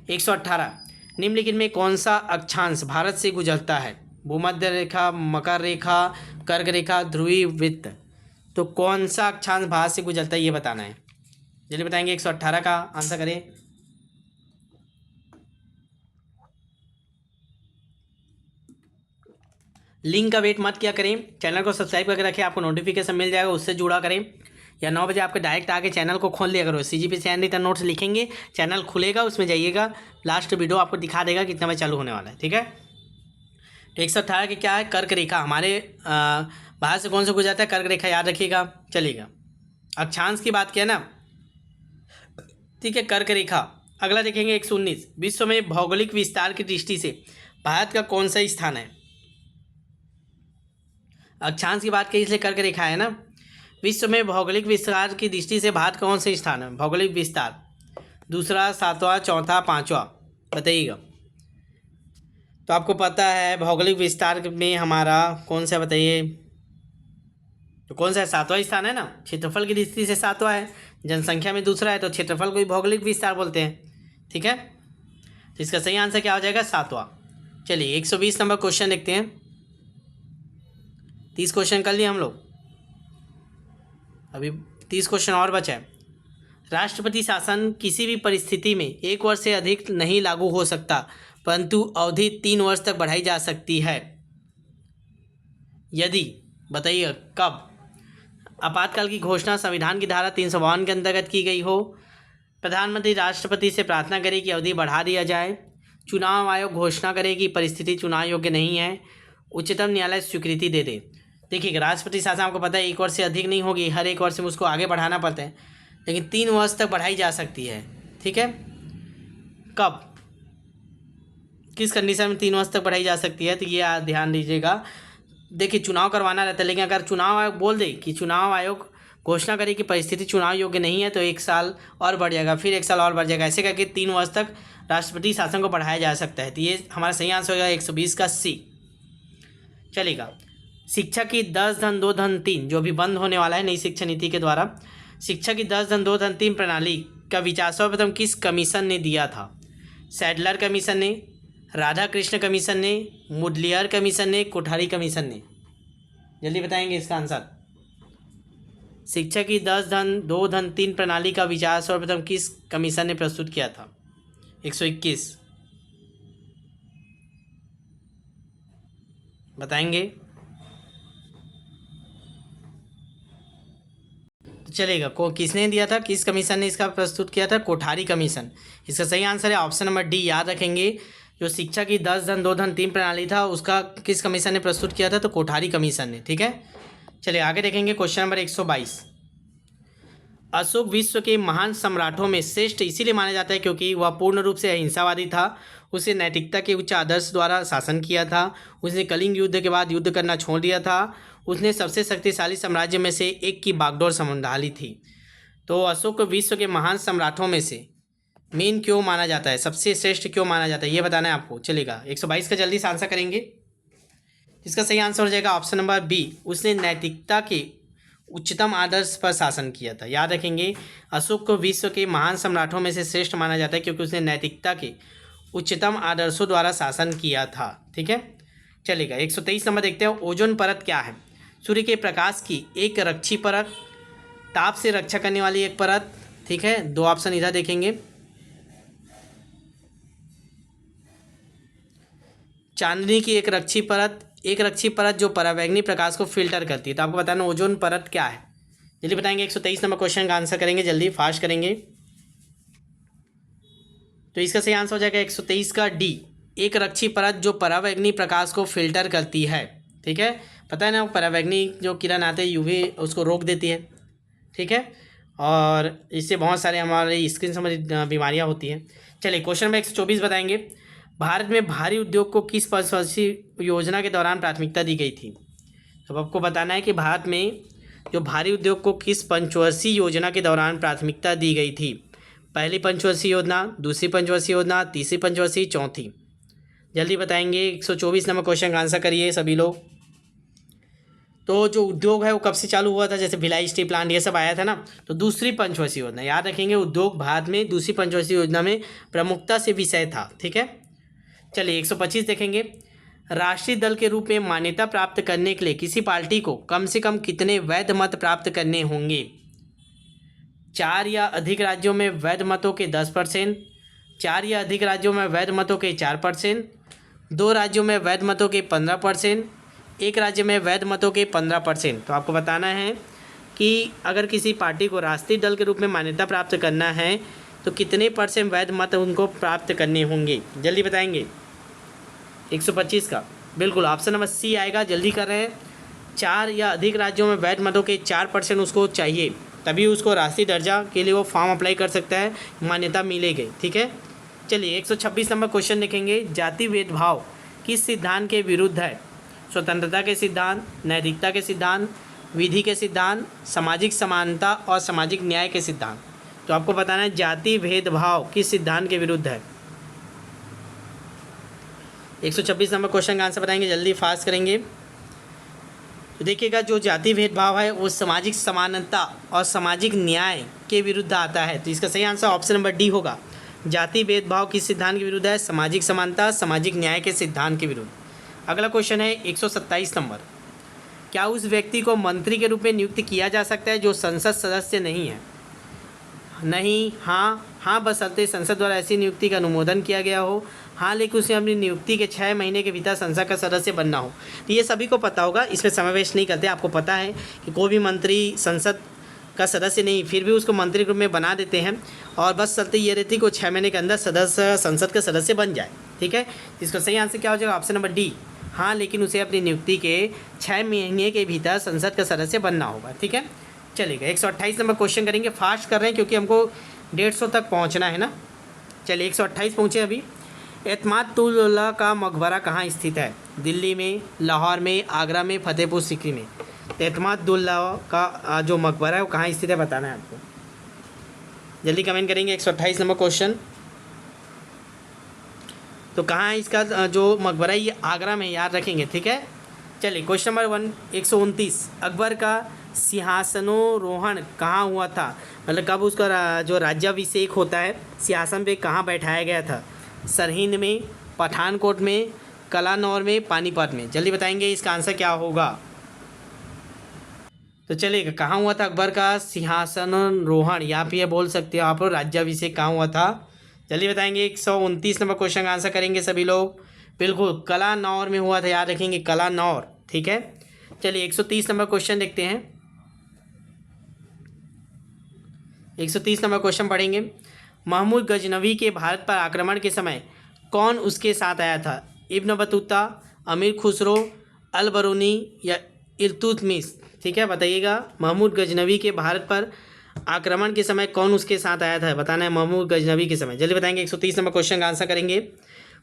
118, निम्नलिखित में कौन सा अक्षांश भारत से गुजरता है। भूमध्य रेखा, मकर रेखा, कर्क रेखा, ध्रुवीय वृत्त। तो कौन सा अक्षांश भारत से गुजरता है ये बताना है। जल्दी बताएंगे। 118 का आंसर करें। लिंक का वेट मत किया करें, चैनल को सब्सक्राइब करके रखें, आपको नोटिफिकेशन मिल जाएगा, उससे जुड़ा करें। या 9 बजे आपके डायरेक्ट आके चैनल को खोल लिया करो। CGP से हैंड रिटन नोट्स लिखेंगे, चैनल खुलेगा, उसमें जाइएगा, लास्ट वीडियो आपको दिखा देगा कितना बजे चालू होने वाला है। ठीक है। 118 की क्या है, कर्क रेखा। हमारे बाहर से कौन सा गुजरता है, कर्क रेखा, याद रखिएगा। चलिएगा, अक्षांश की बात किया ना, ठीक है, कर्क रेखा। अगला देखेंगे 119, विश्व में भौगोलिक विस्तार की दृष्टि से भारत का कौन सा स्थान है। अक्षांश की बात की इसलिए कर्क रेखा है ना। विश्व में भौगोलिक विस्तार की दृष्टि से भारत कौन सा स्थान है, भौगोलिक विस्तार, दूसरा, सातवां, चौथा, पांचवा, बताइएगा। तो आपको पता है भौगोलिक विस्तार में हमारा कौन सा, बताइए। तो कौन सा है, सातवां स्थान है ना। क्षेत्रफल की दृष्टि से सातवां है, जनसंख्या में दूसरा है, तो क्षेत्रफल को ही भौगोलिक विस्तार बोलते हैं। ठीक है। तो इसका सही आंसर क्या हो जाएगा, सातवां। चलिए 120 नंबर क्वेश्चन देखते हैं। 30 क्वेश्चन कर लिए हम लोग, अभी 30 क्वेश्चन और बचा है। राष्ट्रपति शासन किसी भी परिस्थिति में 1 वर्ष से अधिक नहीं लागू हो सकता, परंतु अवधि 3 वर्ष तक बढ़ाई जा सकती है। यदि, बताइए कब। आपातकाल की घोषणा संविधान की धारा 352 के अंतर्गत की गई हो, प्रधानमंत्री राष्ट्रपति से प्रार्थना करे कि अवधि बढ़ा दिया जाए, चुनाव आयोग घोषणा करे कि परिस्थिति चुनाव योग्य नहीं है, उच्चतम न्यायालय स्वीकृति दे दे। देखिए, राष्ट्रपति शासन आपको पता है 1 वर्ष से अधिक नहीं होगी, हर 1 वर्ष में उसको आगे बढ़ाना पड़ता है, लेकिन 3 वर्ष तक बढ़ाई जा सकती है। ठीक है। कब, किस कंडीशन में 3 वर्ष तक बढ़ाई जा सकती है, तो ये ध्यान दीजिएगा। देखिए, चुनाव करवाना रहता है, लेकिन अगर चुनाव आयोग बोल दे कि चुनाव आयोग घोषणा करे कि परिस्थिति चुनाव योग्य नहीं है, तो 1 साल और बढ़ जाएगा, फिर 1 साल और बढ़ जाएगा, ऐसे करके 3 वर्ष तक राष्ट्रपति शासन को बढ़ाया जा सकता है। तो ये हमारा सही आंसर होगा 120 का सी। चलेगा। शिक्षा की 10-2-3 जो अभी बंद होने वाला है नई शिक्षा नीति के द्वारा, शिक्षा की 10-2-3 प्रणाली का विचार सर्वप्रथम किस कमीशन ने दिया था। सैडलर कमीशन ने, राधा कृष्ण कमीशन ने, मुडलियर कमीशन ने, कोठारी कमीशन ने। जल्दी बताएंगे इसका आंसर। शिक्षा की 10-2-3 प्रणाली का विचार सर्वप्रथम किस कमीशन ने प्रस्तुत किया था। 121 बताएंगे। तो चलेगा, को किसने दिया था, किस कमीशन ने इसका प्रस्तुत किया था, कोठारी कमीशन। इसका सही आंसर है ऑप्शन नंबर डी। याद रखेंगे, जो शिक्षा की 10-2-3 प्रणाली था उसका किस कमीशन ने प्रस्तुत किया था, तो कोठारी कमीशन ने। ठीक है। चलिए आगे देखेंगे क्वेश्चन नंबर 122। अशोक विश्व के महान सम्राटों में श्रेष्ठ इसीलिए माना जाता है क्योंकि वह पूर्ण रूप से अहिंसावादी था, उसे नैतिकता के उच्च आदर्श द्वारा शासन किया था, उसने कलिंग युद्ध के बाद युद्ध करना छोड़ दिया था, उसने सबसे शक्तिशाली साम्राज्य में से एक की बागडोर संभाली थी। तो अशोक को विश्व के महान सम्राटों में से मेन क्यों माना जाता है, सबसे श्रेष्ठ क्यों माना जाता है, ये बताना है आपको। चलेगा, 122 का जल्दी से आंसर करेंगे। इसका सही आंसर हो जाएगा ऑप्शन नंबर बी, उसने नैतिकता के उच्चतम आदर्श पर शासन किया था। याद रखेंगे, अशोक को विश्व के महान सम्राटों में से श्रेष्ठ माना जाता है क्योंकि उसने नैतिकता के उच्चतम आदर्शों द्वारा शासन किया था। ठीक है। चलेगा, 123 नंबर देखते हैं। ओजोन परत क्या है। सूर्य के प्रकाश की एक रक्षी परत, ताप से रक्षा करने वाली एक परत। ठीक है, 2 ऑप्शन इधर देखेंगे। चांदनी की एक रक्षी परत जो पराबैंगनी प्रकाश को फिल्टर करती है। तो आपको बताना ओजोन परत क्या है, जल्दी बताएंगे। 123 नंबर क्वेश्चन का आंसर करेंगे, जल्दी फास्ट करेंगे। तो इसका सही आंसर हो जाएगा 123 का डी, एक रक्षी परत जो पराबैंगनी प्रकाश को फिल्टर करती है। ठीक है, पता है ना, पराबैंगनी जो किरण आते हैं यूवी उसको रोक देती है। ठीक है, और इससे बहुत सारे हमारे स्किन संबंधित बीमारियाँ होती हैं। चलिए क्वेश्चन नंबर 124 बताएंगे। भारत में भारी उद्योग को किस पंचवर्षीय योजना के दौरान प्राथमिकता दी गई थी। तो आपको बताना है कि भारत में जो भारी उद्योग को किस पंचवर्षीय योजना के दौरान प्राथमिकता दी गई थी। पहली पंचवर्षीय योजना, दूसरी पंचवर्षीय योजना, तीसरी पंचवर्षीय, चौथी। जल्दी बताएंगे। 124 नंबर क्वेश्चन का आंसर करिए सभी लोग। तो जो उद्योग है वो कब से चालू हुआ था, जैसे भिलाई स्टील प्लांट ये सब आया था ना, तो दूसरी पंचवर्षीय योजना। याद रखेंगे, उद्योग भारत में दूसरी पंचवर्षीय योजना में प्रमुखता से विषय था। ठीक है। चलिए 125 देखेंगे। राष्ट्रीय दल के रूप में मान्यता प्राप्त करने के लिए किसी पार्टी को कम से कम कितने वैध मत प्राप्त करने होंगे? 4 या अधिक राज्यों में वैध मतों के 10%, 4 या अधिक राज्यों में वैध मतों के 4%, 2 राज्यों में वैध मतों के 15%, एक राज्य में वैध मतों के 15%। तो आपको बताना है कि अगर किसी पार्टी को राष्ट्रीय दल के रूप में मान्यता प्राप्त करना है तो कितने % वैध मत उनको प्राप्त करने होंगे? जल्दी बताएंगे। 125 का बिल्कुल ऑप्शन नंबर सी आएगा। जल्दी कर रहे हैं। 4 या अधिक राज्यों में वैध मतों के 4% उसको चाहिए, तभी उसको राष्ट्रीय दर्जा के लिए वो फॉर्म अप्लाई कर सकता है, मान्यता मिलेगी। ठीक है, चलिए 126 नंबर क्वेश्चन देखेंगे। जाति भेदभाव किस सिद्धांत के विरुद्ध है? स्वतंत्रता के सिद्धांत, नैतिकता के सिद्धांत, विधि के सिद्धांत, सामाजिक समानता और सामाजिक न्याय के सिद्धांत। तो आपको बताना है जाति भेदभाव किस सिद्धांत के विरुद्ध है। 126 नंबर क्वेश्चन का आंसर बताएंगे, जल्दी फास्ट करेंगे। तो देखिएगा, जो जाति भेदभाव है वो सामाजिक समानता और सामाजिक न्याय के विरुद्ध आता है। तो इसका सही आंसर ऑप्शन नंबर डी होगा। जाति भेदभाव किस सिद्धांत के विरुद्ध है? सामाजिक समानता, सामाजिक न्याय के सिद्धांत के विरुद्ध। अगला क्वेश्चन है 127 नंबर। क्या उस व्यक्ति को मंत्री के रूप में नियुक्त किया जा सकता है जो संसद सदस्य नहीं है? नहीं, हाँ, बशर्ते संसद द्वारा ऐसी नियुक्ति का अनुमोदन किया गया हो। हाँ, लेकिन उसे अपनी नियुक्ति के 6 महीने के भीतर संसद का सदस्य बनना हो। तो ये सभी को पता होगा, इसमें समय वेस्ट नहीं करते। आपको पता है कि कोई भी मंत्री संसद का सदस्य नहीं, फिर भी उसको मंत्री ग्रुप में बना देते हैं और बस शर्त ये रहती है कि 6 महीने के अंदर संसद का सदस्य बन जाए। ठीक है, इसका सही आंसर क्या हो जाएगा? Option number D. हाँ, लेकिन उसे अपनी नियुक्ति के 6 महीने के भीतर संसद का सदस्य बनना होगा। ठीक है, चलिएगा 128 नंबर क्वेश्चन करेंगे। फास्ट कर रहे हैं क्योंकि हमको 150 तक पहुंचना है ना। चलिए 128 पहुँचे अभी। एतमादुल्ला का मकबरा कहाँ स्थित है? दिल्ली में, लाहौर में, आगरा में, फतेहपुर सीकरी में। एतमादुल्ला का जो मकबरा है वो कहाँ स्थित है बताना है आपको। जल्दी कमेंट करेंगे। 128 नंबर क्वेश्चन। तो कहाँ है इसका जो मकबरा है? ये आगरा में, याद रखेंगे। ठीक है, चलिए क्वेश्चन नंबर 129। अकबर का सिंहासनोरोहण कहाँ हुआ था? मतलब कब उसका जो राज्याभिषेक होता है सिंहासन पे कहाँ बैठाया गया था? सरहिंद में, पठानकोट में, कलानौर में, पानीपत में। जल्दी बताएंगे इसका आंसर क्या होगा। तो चलिए, कहाँ हुआ था अकबर का सिंहासनोरोहण, या फिर ये बोल सकते हो आप राज्याभिषेक कहाँ हुआ था? जल्दी बताएंगे। 129 नंबर क्वेश्चन का आंसर करेंगे सभी लोग। बिल्कुल कलानौर में हुआ था, याद रखेंगे, कलानौर। ठीक है, चलिए 130 नंबर क्वेश्चन देखते हैं। 130 नंबर क्वेश्चन पढ़ेंगे। महमूद गजनवी के भारत पर आक्रमण के समय कौन उसके साथ आया था? इब्न बतूता, अमीर खुसरो, अल बरूनी या इल्तुतमिश। ठीक है, बताइएगा। महमूद गजनवी के भारत पर आक्रमण के समय कौन उसके साथ आया था? बताना है महमूद गजनवी के समय। जल्दी बताएंगे। 130 नंबर क्वेश्चन का आंसर करेंगे।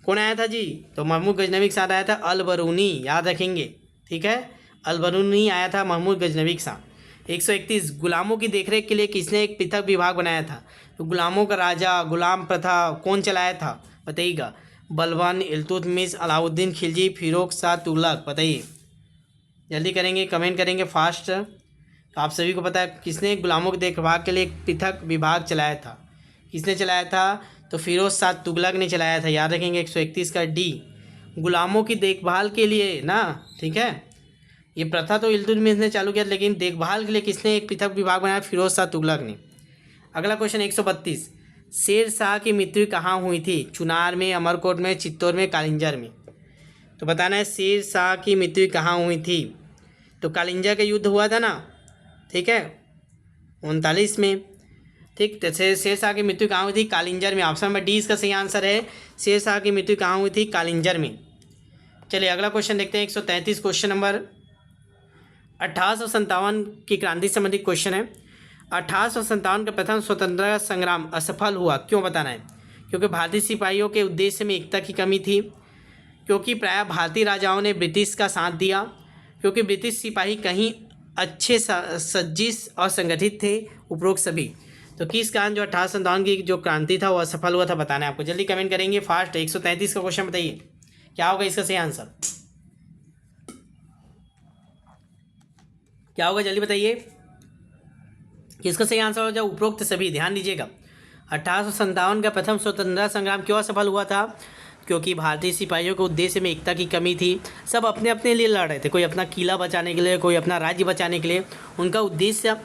कौन आया था जी? तो महमूद गजनवी के साथ आया था अल बरूनी, याद रखेंगे। ठीक है, अल बरूनी आया था महमूद गजनवी के साथ। 131। गुलामों की देखरेख के लिए किसने एक पृथक विभाग बनाया था? तो गुलामों का राजा, गुलाम प्रथा कौन चलाया था? बताइएगा। बलबन, इल्तुतमिश, अलाउद्दीन खिलजी, फिरोज शाह तुगलक। बताइए, जल्दी करेंगे, कमेंट करेंगे फास्ट। तो आप सभी को पता है किसने गुलामों की देखभाल के लिए एक पृथक विभाग चलाया था? किसने चलाया था? तो फिरोज शाह तुगलक ने चलाया था, याद रखेंगे। 131 का डी, गुलामों की देखभाल के लिए ना। ठीक है, ये प्रथा तो इल्तुतमिश ने चालू किया, लेकिन देखभाल के लिए किसने एक पृथक विभाग बनाया? फिरोज शाह तुगलक ने। अगला क्वेश्चन 132। शेर शाह की मृत्यु कहाँ हुई थी? चुनार में, अमरकोट में, चित्तौड़ में, कालिंजर में। तो बताना है शेर शाह की मृत्यु कहाँ हुई थी? तो कालिंजर का युद्ध हुआ था ना। ठीक है, 39 में। ठीक, तो शेर शाह की मृत्यु कहाँ हुई थी? कालिंजर में। ऑप्शन नंबर डी इसका सही आंसर है। शेर शाह की मृत्यु कहाँ हुई थी? कालिंजर में। चलिए अगला क्वेश्चन देखते हैं। 133 क्वेश्चन नंबर। 1857 की क्रांति संबंधित क्वेश्चन है। 1857 का प्रथम स्वतंत्रता संग्राम असफल हुआ, क्यों बताना है? क्योंकि भारतीय सिपाहियों के उद्देश्य में एकता की कमी थी, क्योंकि प्रायः भारतीय राजाओं ने ब्रिटिश का साथ दिया, क्योंकि ब्रिटिश सिपाही कहीं अच्छे सज्जिश और संगठित थे, उपरोक्त सभी। तो किस कारण जो 1857 की जो क्रांति था वो असफल हुआ था बताना है आपको। जल्दी कमेंट करेंगे फास्ट। 133 का क्वेश्चन बताइए क्या होगा इसका सही आंसर, क्या होगा? जल्दी बताइए किसका सही आंसर हो जाए। उपरोक्त सभी, ध्यान दीजिएगा। 1857 का प्रथम स्वतंत्रता संग्राम क्यों असफल हुआ था? क्योंकि भारतीय सिपाहियों के उद्देश्य में एकता की कमी थी। सब अपने अपने लिए लड़ रहे थे, कोई अपना किला बचाने के लिए, कोई अपना राज्य बचाने के लिए। उनका उद्देश्य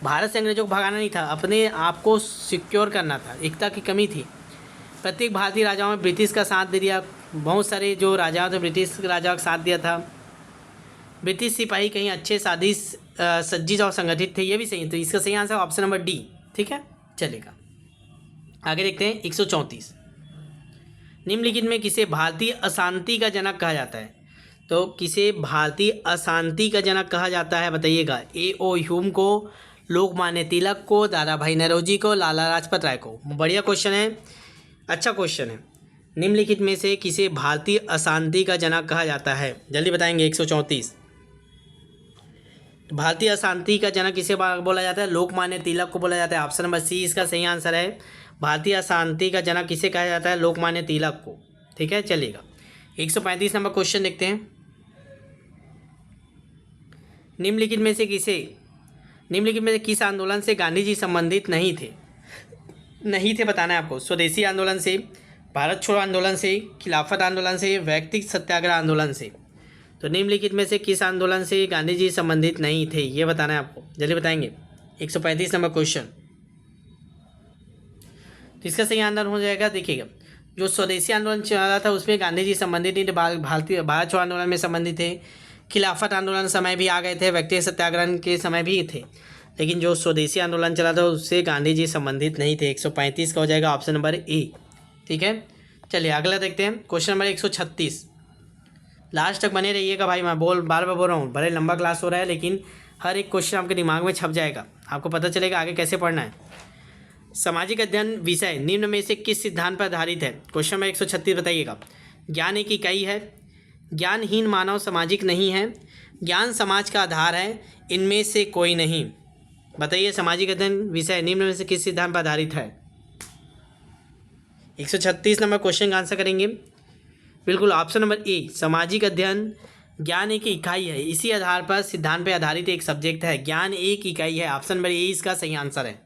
भारत से अंग्रेजों को भगाना नहीं था, अपने आप को सिक्योर करना था। एकता की कमी थी। प्रत्येक भारतीय राजाओं में ब्रिटिश का साथ दे दिया। बहुत सारे जो राजाओं थे ब्रिटिश राजाओं का साथ दिया था। ब्रिटिश सिपाही कहीं अच्छे सज्जित और संगठित थे, ये भी सही है। तो इसका सही आंसर ऑप्शन नंबर डी। ठीक है, चलेगा आगे देखते हैं। 134 निम्नलिखित में किसे भारतीय अशांति का जनक कहा जाता है? तो किसे भारतीय अशांति का जनक कहा जाता है बताइएगा। A.O. ह्यूम को, लोकमान्य तिलक को, दादा भाई नौरोजी को, लाला लाजपत राय को। बढ़िया क्वेश्चन है, अच्छा क्वेश्चन है। निम्नलिखित में से किसे भारतीय अशांति का जनक कहा जाता है? जल्दी बताएंगे। 134 भारतीय अशांति का जनक किसे बोला जाता है? लोकमान्य तिलक को बोला जाता है। ऑप्शन नंबर सी इसका सही आंसर है। भारतीय अशांति का जनक किसे कहा जाता है? लोकमान्य तिलक को। ठीक है, चलेगा। 135 नंबर क्वेश्चन देखते हैं। निम्नलिखित में से किस आंदोलन से गांधी जी संबंधित नहीं थे बताना है आपको। स्वदेशी आंदोलन से, भारत छोड़ो आंदोलन से, खिलाफत आंदोलन से, व्यक्तिगत सत्याग्रह आंदोलन से। तो निम्नलिखित में से किस आंदोलन से गांधी जी संबंधित नहीं थे, ये बताना है आपको। जल्दी बताएंगे। 135 नंबर क्वेश्चन। तो इसका सही आंसर हो जाएगा, देखिएगा, जो स्वदेशी आंदोलन चल रहा था उसमें गांधी जी संबंधित नहीं थे, भारत छोड़ो आंदोलन में संबंधित थे। खिलाफत आंदोलन समय भी आ गए थे, व्यक्तिगत सत्याग्रह के समय भी थे, लेकिन जो स्वदेशी आंदोलन चला था उससे गांधी जी संबंधित नहीं थे। 135 का हो जाएगा ऑप्शन नंबर ए। ठीक है, चलिए अगला देखते हैं। Question number 136। लास्ट तक बने रहिएगा भाई, मैं बार बार बोल रहा हूँ, बड़े लंबा क्लास हो रहा है, लेकिन हर एक क्वेश्चन आपके दिमाग में छप जाएगा, आपको पता चलेगा आगे कैसे पढ़ना है। सामाजिक अध्ययन विषय निम्न में से किस सिद्धांत पर आधारित है? क्वेश्चन नंबर 136 बताइएगा। ज्ञान एक इकाई है, ज्ञानहीन मानव सामाजिक नहीं है, ज्ञान समाज का आधार है, इनमें से कोई नहीं। बताइए, सामाजिक अध्ययन विषय निम्न में से किस सिद्धांत पर आधारित है? 136 नंबर क्वेश्चन का आंसर करेंगे बिल्कुल ऑप्शन नंबर ए। सामाजिक अध्ययन ज्ञान एक इकाई है, इसी आधार पर सिद्धांत पर आधारित एक सब्जेक्ट है। ज्ञान एक इकाई है, ऑप्शन नंबर ए इसका सही आंसर है।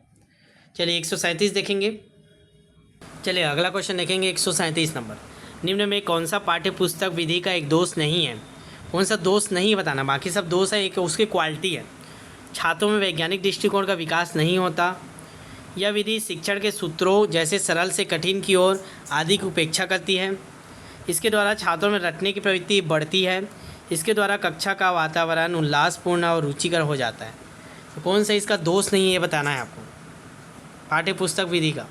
चलिए 137 देखेंगे। चलिए अगला क्वेश्चन देखेंगे। 137 नंबर। निम्न में कौन सा पाठ्य पुस्तक विधि का एक दोष नहीं है? कौन सा दोष नहीं बताना, बाकी सब दोष है, एक उसकी क्वालिटी है। छात्रों में वैज्ञानिक दृष्टिकोण का विकास नहीं होता, यह विधि शिक्षण के सूत्रों जैसे सरल से कठिन की ओर आदि की उपेक्षा करती है, इसके द्वारा छात्रों में रटने की प्रवृत्ति बढ़ती है, इसके द्वारा कक्षा का वातावरण उल्लासपूर्ण और रुचिकर हो जाता है। तो कौन सा इसका दोष नहीं है ये बताना है आपको, पाठ्य पुस्तक विधि का।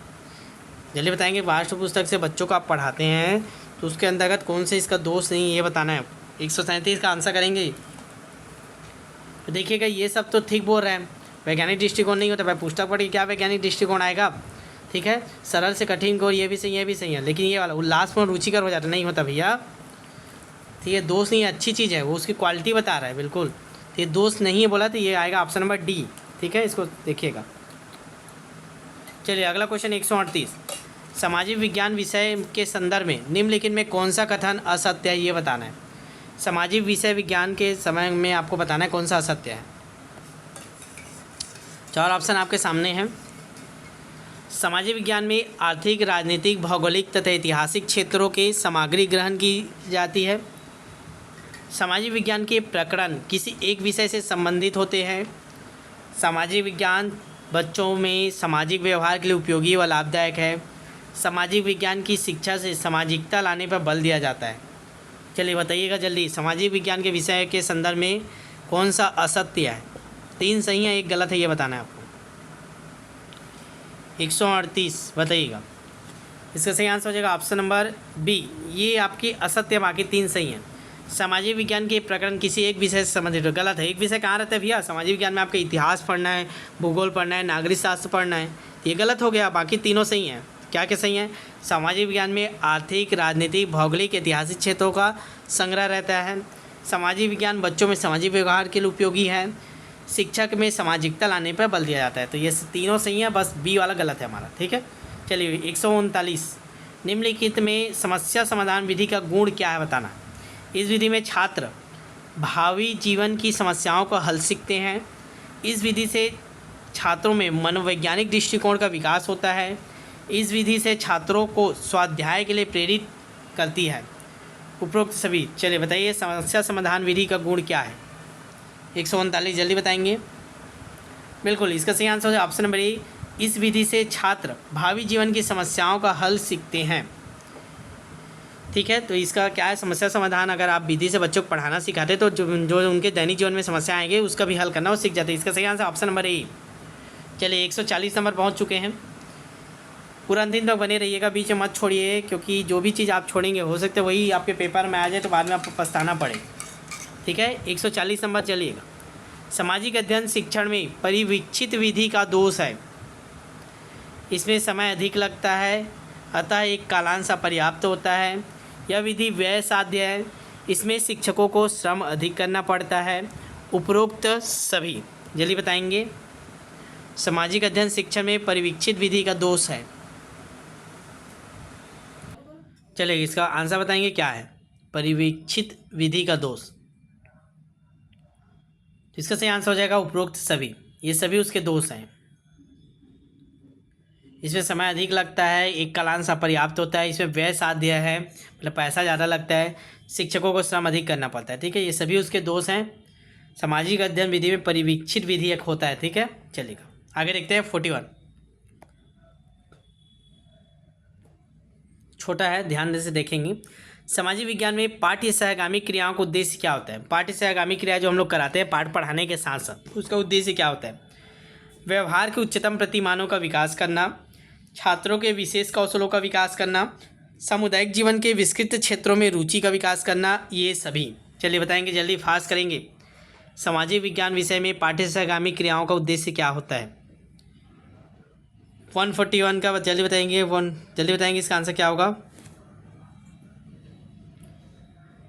जल्दी बताएंगे। पाठ्य पुस्तक से बच्चों को आप पढ़ाते हैं तो उसके अंतर्गत कौन से इसका दोष नहीं है ये बताना है आपको। 137 का आंसर करेंगे। तो देखिएगा, ये सब तो ठीक बोल रहे हैं, वैज्ञानिक दृष्टिकोण नहीं होता। भाई पुस्तक पढ़ के क्या वैज्ञानिक दृष्टिकोण आएगा? ठीक है, सरल से कठिन को, ये भी सही है, ये भी सही है, लेकिन ये वाला उल्लासपूर्ण रुचिकर हो जाता नहीं होता भैया। ठीक है, दोष नहीं है, अच्छी चीज़ है, वो उसकी क्वालिटी बता रहा है बिल्कुल। तो ये दोष नहीं है बोला, तो ये आएगा ऑप्शन नंबर डी। ठीक है, इसको देखिएगा। चलिए अगला क्वेश्चन 138। सामाजिक विज्ञान विषय के संदर्भ में निम्नलिखित में कौन सा कथन असत्य है ये बताना है। सामाजिक विषय विज्ञान के समय में आपको बताना है कौन सा असत्य है। चार ऑप्शन आपके सामने हैं। सामाजिक विज्ञान में आर्थिक, राजनीतिक, भौगोलिक तथा ऐतिहासिक क्षेत्रों के सामग्री ग्रहण की जाती है। सामाजिक विज्ञान के प्रकरण किसी एक विषय से संबंधित होते हैं। सामाजिक विज्ञान बच्चों में सामाजिक व्यवहार के लिए उपयोगी व लाभदायक है। सामाजिक विज्ञान की शिक्षा से सामाजिकता लाने पर बल दिया जाता है। चलिए बताइएगा जल्दी, सामाजिक विज्ञान के विषय के संदर्भ में कौन सा असत्य है? 3 सही है, 1 गलत है, ये बताना है आपको। 138 बताइएगा। इसका सही आंसर हो जाएगा ऑप्शन नंबर बी। ये आपकी असत्य, बाकी 3 सही हैं। सामाजिक विज्ञान के प्रकरण किसी एक विषय से संबंधित है, गलत है। एक विषय कहाँ रहता है भैया? सामाजिक विज्ञान में आपका इतिहास पढ़ना है, भूगोल पढ़ना है, नागरिक शास्त्र पढ़ना है, ये गलत हो गया। बाकी तीनों सही हैं। क्या क्या सही हैं? सामाजिक विज्ञान में आर्थिक, राजनीतिक, भौगोलिक, ऐतिहासिक क्षेत्रों का संग्रह रहता है। सामाजिक विज्ञान बच्चों में सामाजिक व्यवहार के लिए उपयोगी है। शिक्षक में सामाजिकता लाने पर बल दिया जाता है। तो ये तीनों सही हैं, बस बी वाला गलत है हमारा। ठीक है, चलिए 139। निम्नलिखित में समस्या समाधान विधि का गुण क्या है बताना। इस विधि में छात्र भावी जीवन की समस्याओं को हल सीखते हैं। इस विधि से छात्रों में मनोवैज्ञानिक दृष्टिकोण का विकास होता है। इस विधि से छात्रों को स्वाध्याय के लिए प्रेरित करती है। उपरोक्त सभी, चलिए बताइए समस्या समाधान विधि का गुण क्या है। 139 जल्दी बताएंगे। बिल्कुल, इसका सही आंसर है ऑप्शन नंबर ए। इस विधि से छात्र भावी जीवन की समस्याओं का हल सीखते हैं। ठीक है, तो इसका क्या है, समस्या समाधान अगर आप विधि से बच्चों को पढ़ाना सिखाते तो जो उनके दैनिक जीवन में समस्या आएंगे उसका भी हल करना वो सीख जाते हैं। इसका सही आंसर ऑप्शन नंबर ए। चलिए 140 नंबर पहुंच चुके हैं। पूरा अंतिम तक बने रहिएगा, बीच में मत छोड़िए, क्योंकि जो भी चीज़ आप छोड़ेंगे हो सकता है वही आपके पेपर में आ जाए तो बाद में आपको पछताना पड़े। ठीक है, 140 नंबर चलिएगा। सामाजिक अध्ययन शिक्षण में परिवीक्षित विधि का दोष है। इसमें समय अधिक लगता है, अतः एक कालांश अपर्याप्त होता है। यह विधि व्यय साध्य है। इसमें शिक्षकों को श्रम अधिक करना पड़ता है। उपरोक्त सभी, जल्दी बताएंगे। सामाजिक अध्ययन शिक्षण में परिवीक्षित विधि का दोष है। चलिए इसका आंसर बताएंगे क्या है परिवीक्षित विधि का दोष। इसका सही आंसर हो जाएगा उपरोक्त सभी। ये सभी उसके दोष हैं। इसमें समय अधिक लगता है, एक कालांश अपर्याप्त होता है, इसमें व्यय साध्य है, मतलब पैसा ज़्यादा लगता है, शिक्षकों को श्रम अधिक करना पड़ता है। ठीक है, ये सभी उसके दोष हैं। सामाजिक अध्ययन विधि में परिवीक्षित विधि एक होता है। ठीक है, चलिएगा आगे देखते हैं। 41 छोटा है, ध्यान से देखेंगे। सामाजिक विज्ञान में पाठ्य सहगामी क्रियाओं का उद्देश्य क्या होता है। पाठ्य सहगामी क्रिया जो हम लोग कराते हैं पाठ पढ़ाने के साथ साथ, उसका उद्देश्य क्या होता है। व्यवहार के उच्चतम प्रतिमानों का विकास करना, छात्रों के विशेष कौशलों का विकास करना, सामुदायिक जीवन के विस्तृत क्षेत्रों में रुचि का विकास करना, ये सभी। चलिए बताएंगे, जल्दी फास्ट करेंगे। सामाजिक विज्ञान विषय में पाठ्य सहगामी क्रियाओं का उद्देश्य क्या होता है। 141 का जल्दी बताएंगे। जल्दी बताएंगे इसका आंसर क्या होगा।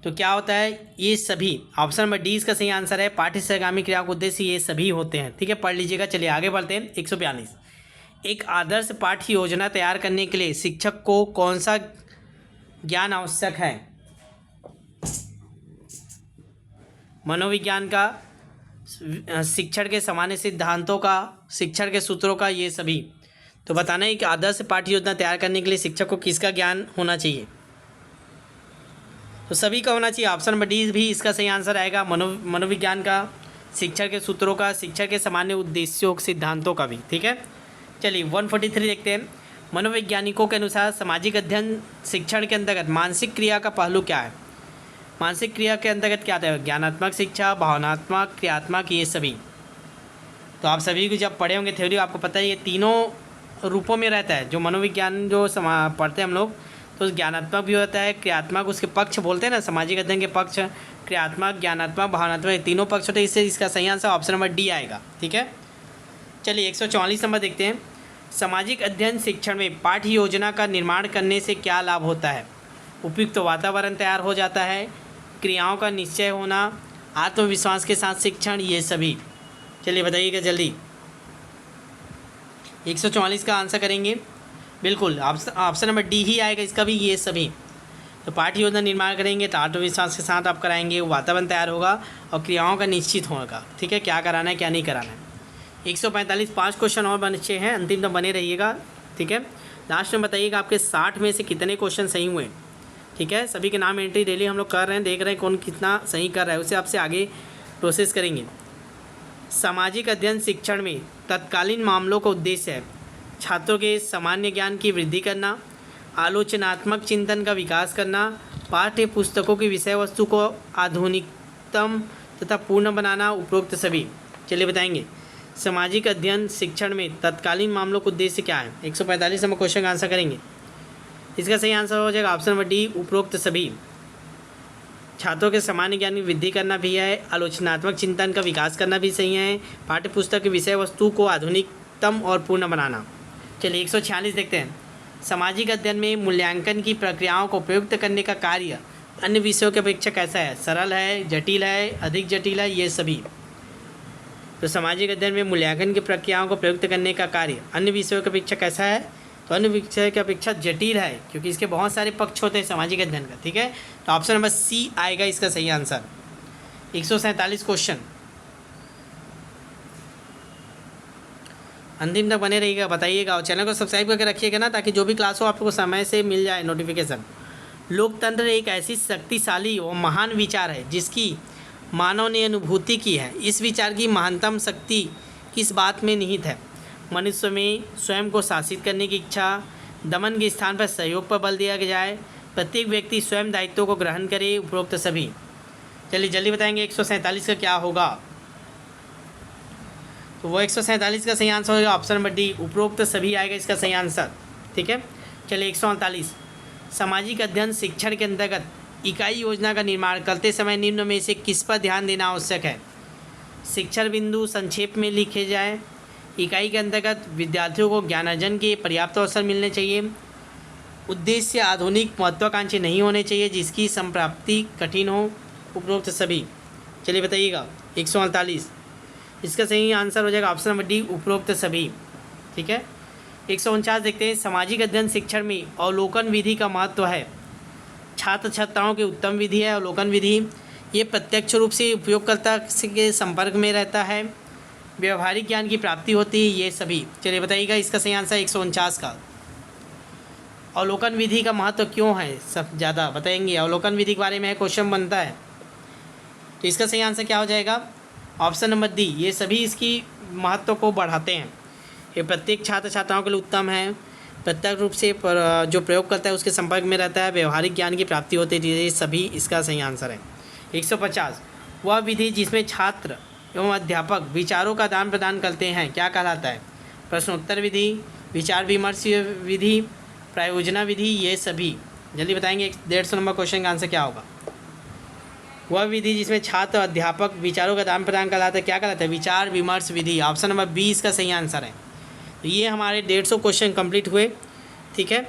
तो क्या होता है, ये सभी। ऑप्शन नंबर डी इसका सही आंसर है। पाठ्य सहगामी क्रियाओं का उद्देश्य ये सभी होते हैं। ठीक है, पढ़ लीजिएगा। चलिए आगे बढ़ते हैं। 142 एक आदर्श पाठ्य योजना तैयार करने के लिए शिक्षक को कौन सा ज्ञान आवश्यक है। मनोविज्ञान का, शिक्षण के सामान्य सिद्धांतों का, शिक्षण के सूत्रों का, ये सभी। तो बताना है कि आदर्श पाठ्य योजना तैयार करने के लिए शिक्षक को किसका ज्ञान होना चाहिए। तो सभी का होना चाहिए। ऑप्शन नंबर डी भी इसका सही आंसर आएगा। मनोविज्ञान का, शिक्षण के सूत्रों का, शिक्षण के सामान्य उद्देश्यों सिद्धांतों का भी। ठीक है, चलिए 143 देखते हैं। मनोवैज्ञानिकों के अनुसार सामाजिक अध्ययन शिक्षण के अंतर्गत मानसिक क्रिया का पहलू क्या है। मानसिक क्रिया के अंतर्गत क्या आता है। ज्ञानात्मक शिक्षा, भावनात्मक, क्रियात्मक, ये सभी। तो आप सभी को जब पढ़े होंगे थ्योरी, आपको पता है ये तीनों रूपों में रहता है। जो मनोविज्ञान जो पढ़ते हैं हम लोग, तो ज्ञानात्मक भी होता है, क्रियात्मक, उसके पक्ष बोलते हैं ना, सामाजिक अध्ययन के पक्ष, क्रियात्मक, ज्ञानात्मक, भावनात्मक, तीनों पक्ष होते हैं। इससे इसका सही आंसर ऑप्शन नंबर डी आएगा। ठीक है, चलिए 144 नंबर देखते हैं। सामाजिक अध्ययन शिक्षण में पाठ्य योजना का निर्माण करने से क्या लाभ होता है। उपयुक्त वातावरण तैयार हो जाता है, क्रियाओं का निश्चय होना, आत्मविश्वास के साथ शिक्षण, ये सभी। चलिए बताइएगा जल्दी। 144 का आंसर करेंगे। बिल्कुल ऑप्शन नंबर डी ही आएगा इसका भी, ये सभी। तो पाठ्य योजना निर्माण करेंगे तो आत्मविश्वास के साथ आप कराएंगे, वातावरण तैयार होगा और क्रियाओं का निश्चित होगा। ठीक है, क्या कराना है क्या नहीं कराना है। 145 5 क्वेश्चन और बचे हैं, अंतिम तक बने रहिएगा। ठीक है, लास्ट में बताइएगा आपके 60 में से कितने क्वेश्चन सही हुए। ठीक है, सभी के नाम एंट्री डेली हम लोग कर रहे हैं, देख रहे हैं कौन कितना सही कर रहा है, उसे आपसे आगे प्रोसेस करेंगे। सामाजिक अध्ययन शिक्षण में तत्कालीन मामलों का उद्देश्य है छात्रों के सामान्य ज्ञान की वृद्धि करना, आलोचनात्मक चिंतन का विकास करना, पाठ्य पुस्तकों की विषय वस्तु को आधुनिकतम तथा पूर्ण बनाना, उपरोक्त सभी। चलिए बताएंगे सामाजिक अध्ययन शिक्षण में तत्कालीन मामलों का उद्देश्य क्या है। 145 नंबर क्वेश्चन का आंसर करेंगे। इसका सही आंसर हो जाएगा ऑप्शन नंबर डी, उपरोक्त सभी। छात्रों के सामान्य ज्ञान की वृद्धि करना भी है, आलोचनात्मक चिंतन का विकास करना भी सही है, पाठ्य पुस्तक की विषय वस्तु को आधुनिकतम और पूर्ण बनाना। चलिए 146 देखते हैं। सामाजिक अध्ययन में मूल्यांकन की प्रक्रियाओं को प्रयुक्त करने का कार्य अन्य विषयों की अपेक्षा कैसा है। सरल है, जटिल है, अधिक जटिल है, ये सभी। तो सामाजिक अध्ययन में मूल्यांकन की प्रक्रियाओं को प्रयुक्त करने का कार्य अन्य विषयों की अपेक्षा कैसा है। तो अन्य विषय की अपेक्षा जटिल है, क्योंकि इसके बहुत सारे पक्ष होते हैं सामाजिक अध्ययन का। ठीक है, तो ऑप्शन नंबर सी आएगा इसका सही आंसर। 147 क्वेश्चन अंतिम तक बने रहिएगा, बताइएगा और चैनल को सब्सक्राइब करके रखिएगा ना, ताकि जो भी क्लास हो आपको समय से मिल जाए नोटिफिकेशन। लोकतंत्र एक ऐसी शक्तिशाली और महान विचार है जिसकी मानव ने अनुभूति की है। इस विचार की महानतम शक्ति किस बात में निहित है? मनुष्य में स्वयं को शासित करने की इच्छा, दमन के स्थान पर सहयोग पर बल दिया जाए, प्रत्येक व्यक्ति स्वयं दायित्वों को ग्रहण करे, उपरोक्त सभी। चलिए जल्दी बताएंगे 147 का क्या होगा। तो वो 147 का सही आंसर होगा ऑप्शन नंबर डी, उपरोक्त सभी आएगा इसका सही आंसर। ठीक है, चलिए 148, सामाजिक अध्ययन शिक्षण के अंतर्गत इकाई योजना का निर्माण करते समय निम्न में से किस पर ध्यान देना आवश्यक है? शिक्षण बिंदु संक्षेप में लिखे जाए, इकाई के अंतर्गत विद्यार्थियों को ज्ञान अर्जन के पर्याप्त अवसर मिलने चाहिए, उद्देश्य आधुनिक महत्वाकांक्षी नहीं होने चाहिए जिसकी संप्राप्ति कठिन हो, उपरोक्त सभी। चलिए बताइएगा 148, इसका सही आंसर हो जाएगा ऑप्शन नंबर डी, उपरोक्त सभी। ठीक है, 149 देखते हैं, सामाजिक अध्ययन शिक्षण में अवलोकन विधि का महत्व है। छात्र छात्राओं की उत्तम विधि है अवलोकन विधि। ये प्रत्यक्ष रूप से उपयोगकर्ता के संपर्क में रहता है, व्यवहारिक ज्ञान की प्राप्ति होती है, ये सभी। चलिए बताइएगा इसका सही आंसर 149 का। अवलोकन विधि का महत्व क्यों है सब ज़्यादा बताएंगे? अवलोकन विधि के बारे में क्वेश्चन बनता है, तो इसका सही आंसर क्या हो जाएगा? ऑप्शन नंबर डी, ये सभी इसकी महत्व को बढ़ाते हैं। ये प्रत्येक छात्र छात्राओं के लिए उत्तम है, प्रत्यक्ष रूप से जो प्रयोग करता है उसके संपर्क में रहता है, व्यवहारिक ज्ञान की प्राप्ति होती है, ये सभी इसका सही आंसर है। 150, वह विधि जिसमें छात्र एवं अध्यापक विचारों का आदान प्रदान करते हैं क्या कहलाता है? प्रश्नोत्तर विधि, विचार विमर्श विधि, प्रायोजना विधि, ये सभी। जल्दी बताएंगे 150 नंबर क्वेश्चन का आंसर क्या होगा। वह विधि जिसमें छात्र अध्यापक विचारों का आदान प्रदान कहलाता है क्या कहलाता है? विचार विमर्श विधि। ऑप्शन नंबर बी इसका सही आंसर है। तो ये हमारे 150 क्वेश्चन कंप्लीट हुए। ठीक है,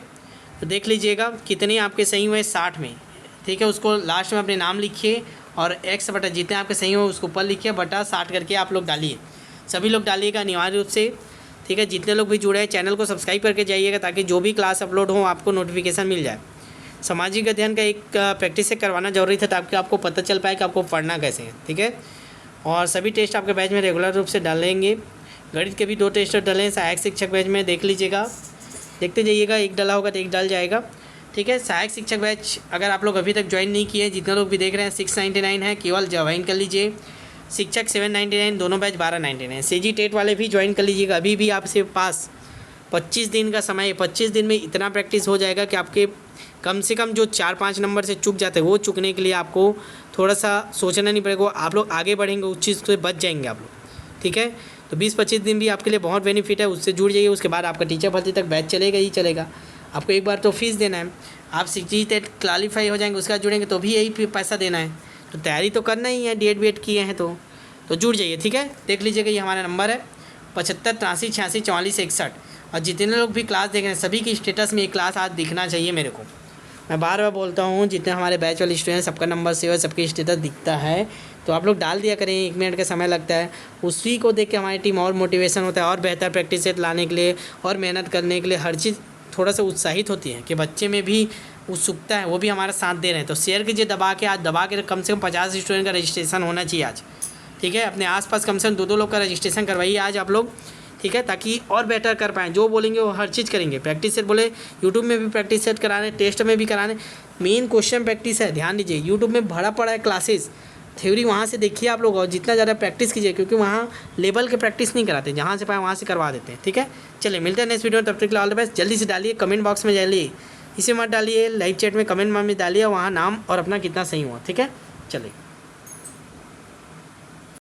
तो देख लीजिएगा कितने आपके सही हुए 60 में। ठीक है, उसको लास्ट में अपने नाम लिखिए और x बटा जितने आपके सही हुए उसको ऊपर लिखिए, बटा 60 करके आप लोग डालिए। सभी लोग डालिएगा अनिवार्य रूप से। ठीक है, जितने लोग भी जुड़े हैं चैनल को सब्सक्राइब करके जाइएगा ताकि जो भी क्लास अपलोड हो आपको नोटिफिकेशन मिल जाए। सामाजिक अध्ययन का एक प्रैक्टिस से करवाना जरूरी था ताकि आपको पता चल पाए कि आपको पढ़ना कैसे है। ठीक है, और सभी टेस्ट आपके बैच में रेगुलर रूप से डालेंगे। गणित के भी 2 टेस्ट डलें सहायक शिक्षक बैच में, देख लीजिएगा, देखते जाइएगा। एक डला होगा तो एक डल जाएगा। ठीक है, सहायक शिक्षक बैच अगर आप लोग अभी तक ज्वाइन नहीं किए, जितने लोग भी देख रहे हैं 699 है, केवल ज्वाइन कर लीजिए। शिक्षक 799, दोनों बैच 1299। सीजी टेट वाले भी ज्वाइन कर लीजिएगा। अभी भी आपसे पास 25 दिन का समय है। 25 दिन में इतना प्रैक्टिस हो जाएगा कि आपके कम से कम जो 4-5 नंबर से चूक जाते हैं वो चूकने के लिए आपको थोड़ा सा सोचना नहीं पड़ेगा। आप लोग आगे बढ़ेंगे, उस चीज़ से बच जाएंगे आप लोग। ठीक है, तो 20-25 दिन भी आपके लिए बहुत बेनिफिट है, उससे जुड़ जाइए। उसके बाद आपका टीचर भर्ती तक बैच चलेगा ही चलेगा। आपको एक बार तो फीस देना है, आप सीजी टेट क्वालीफाई हो जाएंगे, उसके बाद जुड़ेंगे तो भी यही पैसा देना है। तो तैयारी तो करना ही है, DED किए हैं तो जुड़ जाइए। ठीक है, देख लीजिएगा ये हमारा नंबर है 75 83 86 44 61। और जितने लोग भी क्लास देख रहे हैं सभी की स्टेटस में ये क्लास आज दिखना चाहिए मेरे को। मैं बार बार बोलता हूँ, जितने हमारे बैच वाले स्टूडेंट सबका नंबर सेव है, सबकी स्टेटस दिखता है, तो आप लोग डाल दिया करें। 1 मिनट का समय लगता है, उसी को देख के हमारी टीम और मोटिवेशन होता है और बेहतर प्रैक्टिस सेट लाने के लिए और मेहनत करने के लिए हर चीज़ थोड़ा सा उत्साहित होती है कि बच्चे में भी उत्सुकता है, वो भी हमारा साथ दे रहे हैं। तो शेयर कीजिए दबा के, आज दबा के कम से कम 50 स्टूडेंट का रजिस्ट्रेशन होना चाहिए आज। ठीक है, अपने आसपास कम से कम 2-2 लोग का रजिस्ट्रेशन करवाइए आज आप लोग। ठीक है, ताकि और बेटर कर पाएँ। जो बोलेंगे वो हर चीज़ करेंगे। प्रैक्टिस सेट बोले यूट्यूब में भी प्रैक्टिस सेट कराने, टेस्ट में भी कराने, मेन क्वेश्चन प्रैक्टिस है। ध्यान दीजिए, यूट्यूब में भरा पड़ा है क्लासेस, थ्योरी वहाँ से देखिए आप लोग और जितना ज़्यादा प्रैक्टिस कीजिए, क्योंकि वहाँ लेवल के प्रैक्टिस नहीं कराते, जहाँ से पाए वहाँ से करवा देते हैं। ठीक है, चलिए मिलते हैं नेक्स्ट वीडियो में, तब तक के लिए ऑल द बेस्ट। जल्दी से डालिए, कमेंट बॉक्स में डालिए, इसे मत डालिए, लाइव चैट में कमेंट में डालिए, वहाँ नाम और अपना कितना सही हुआ। ठीक है, चलिए।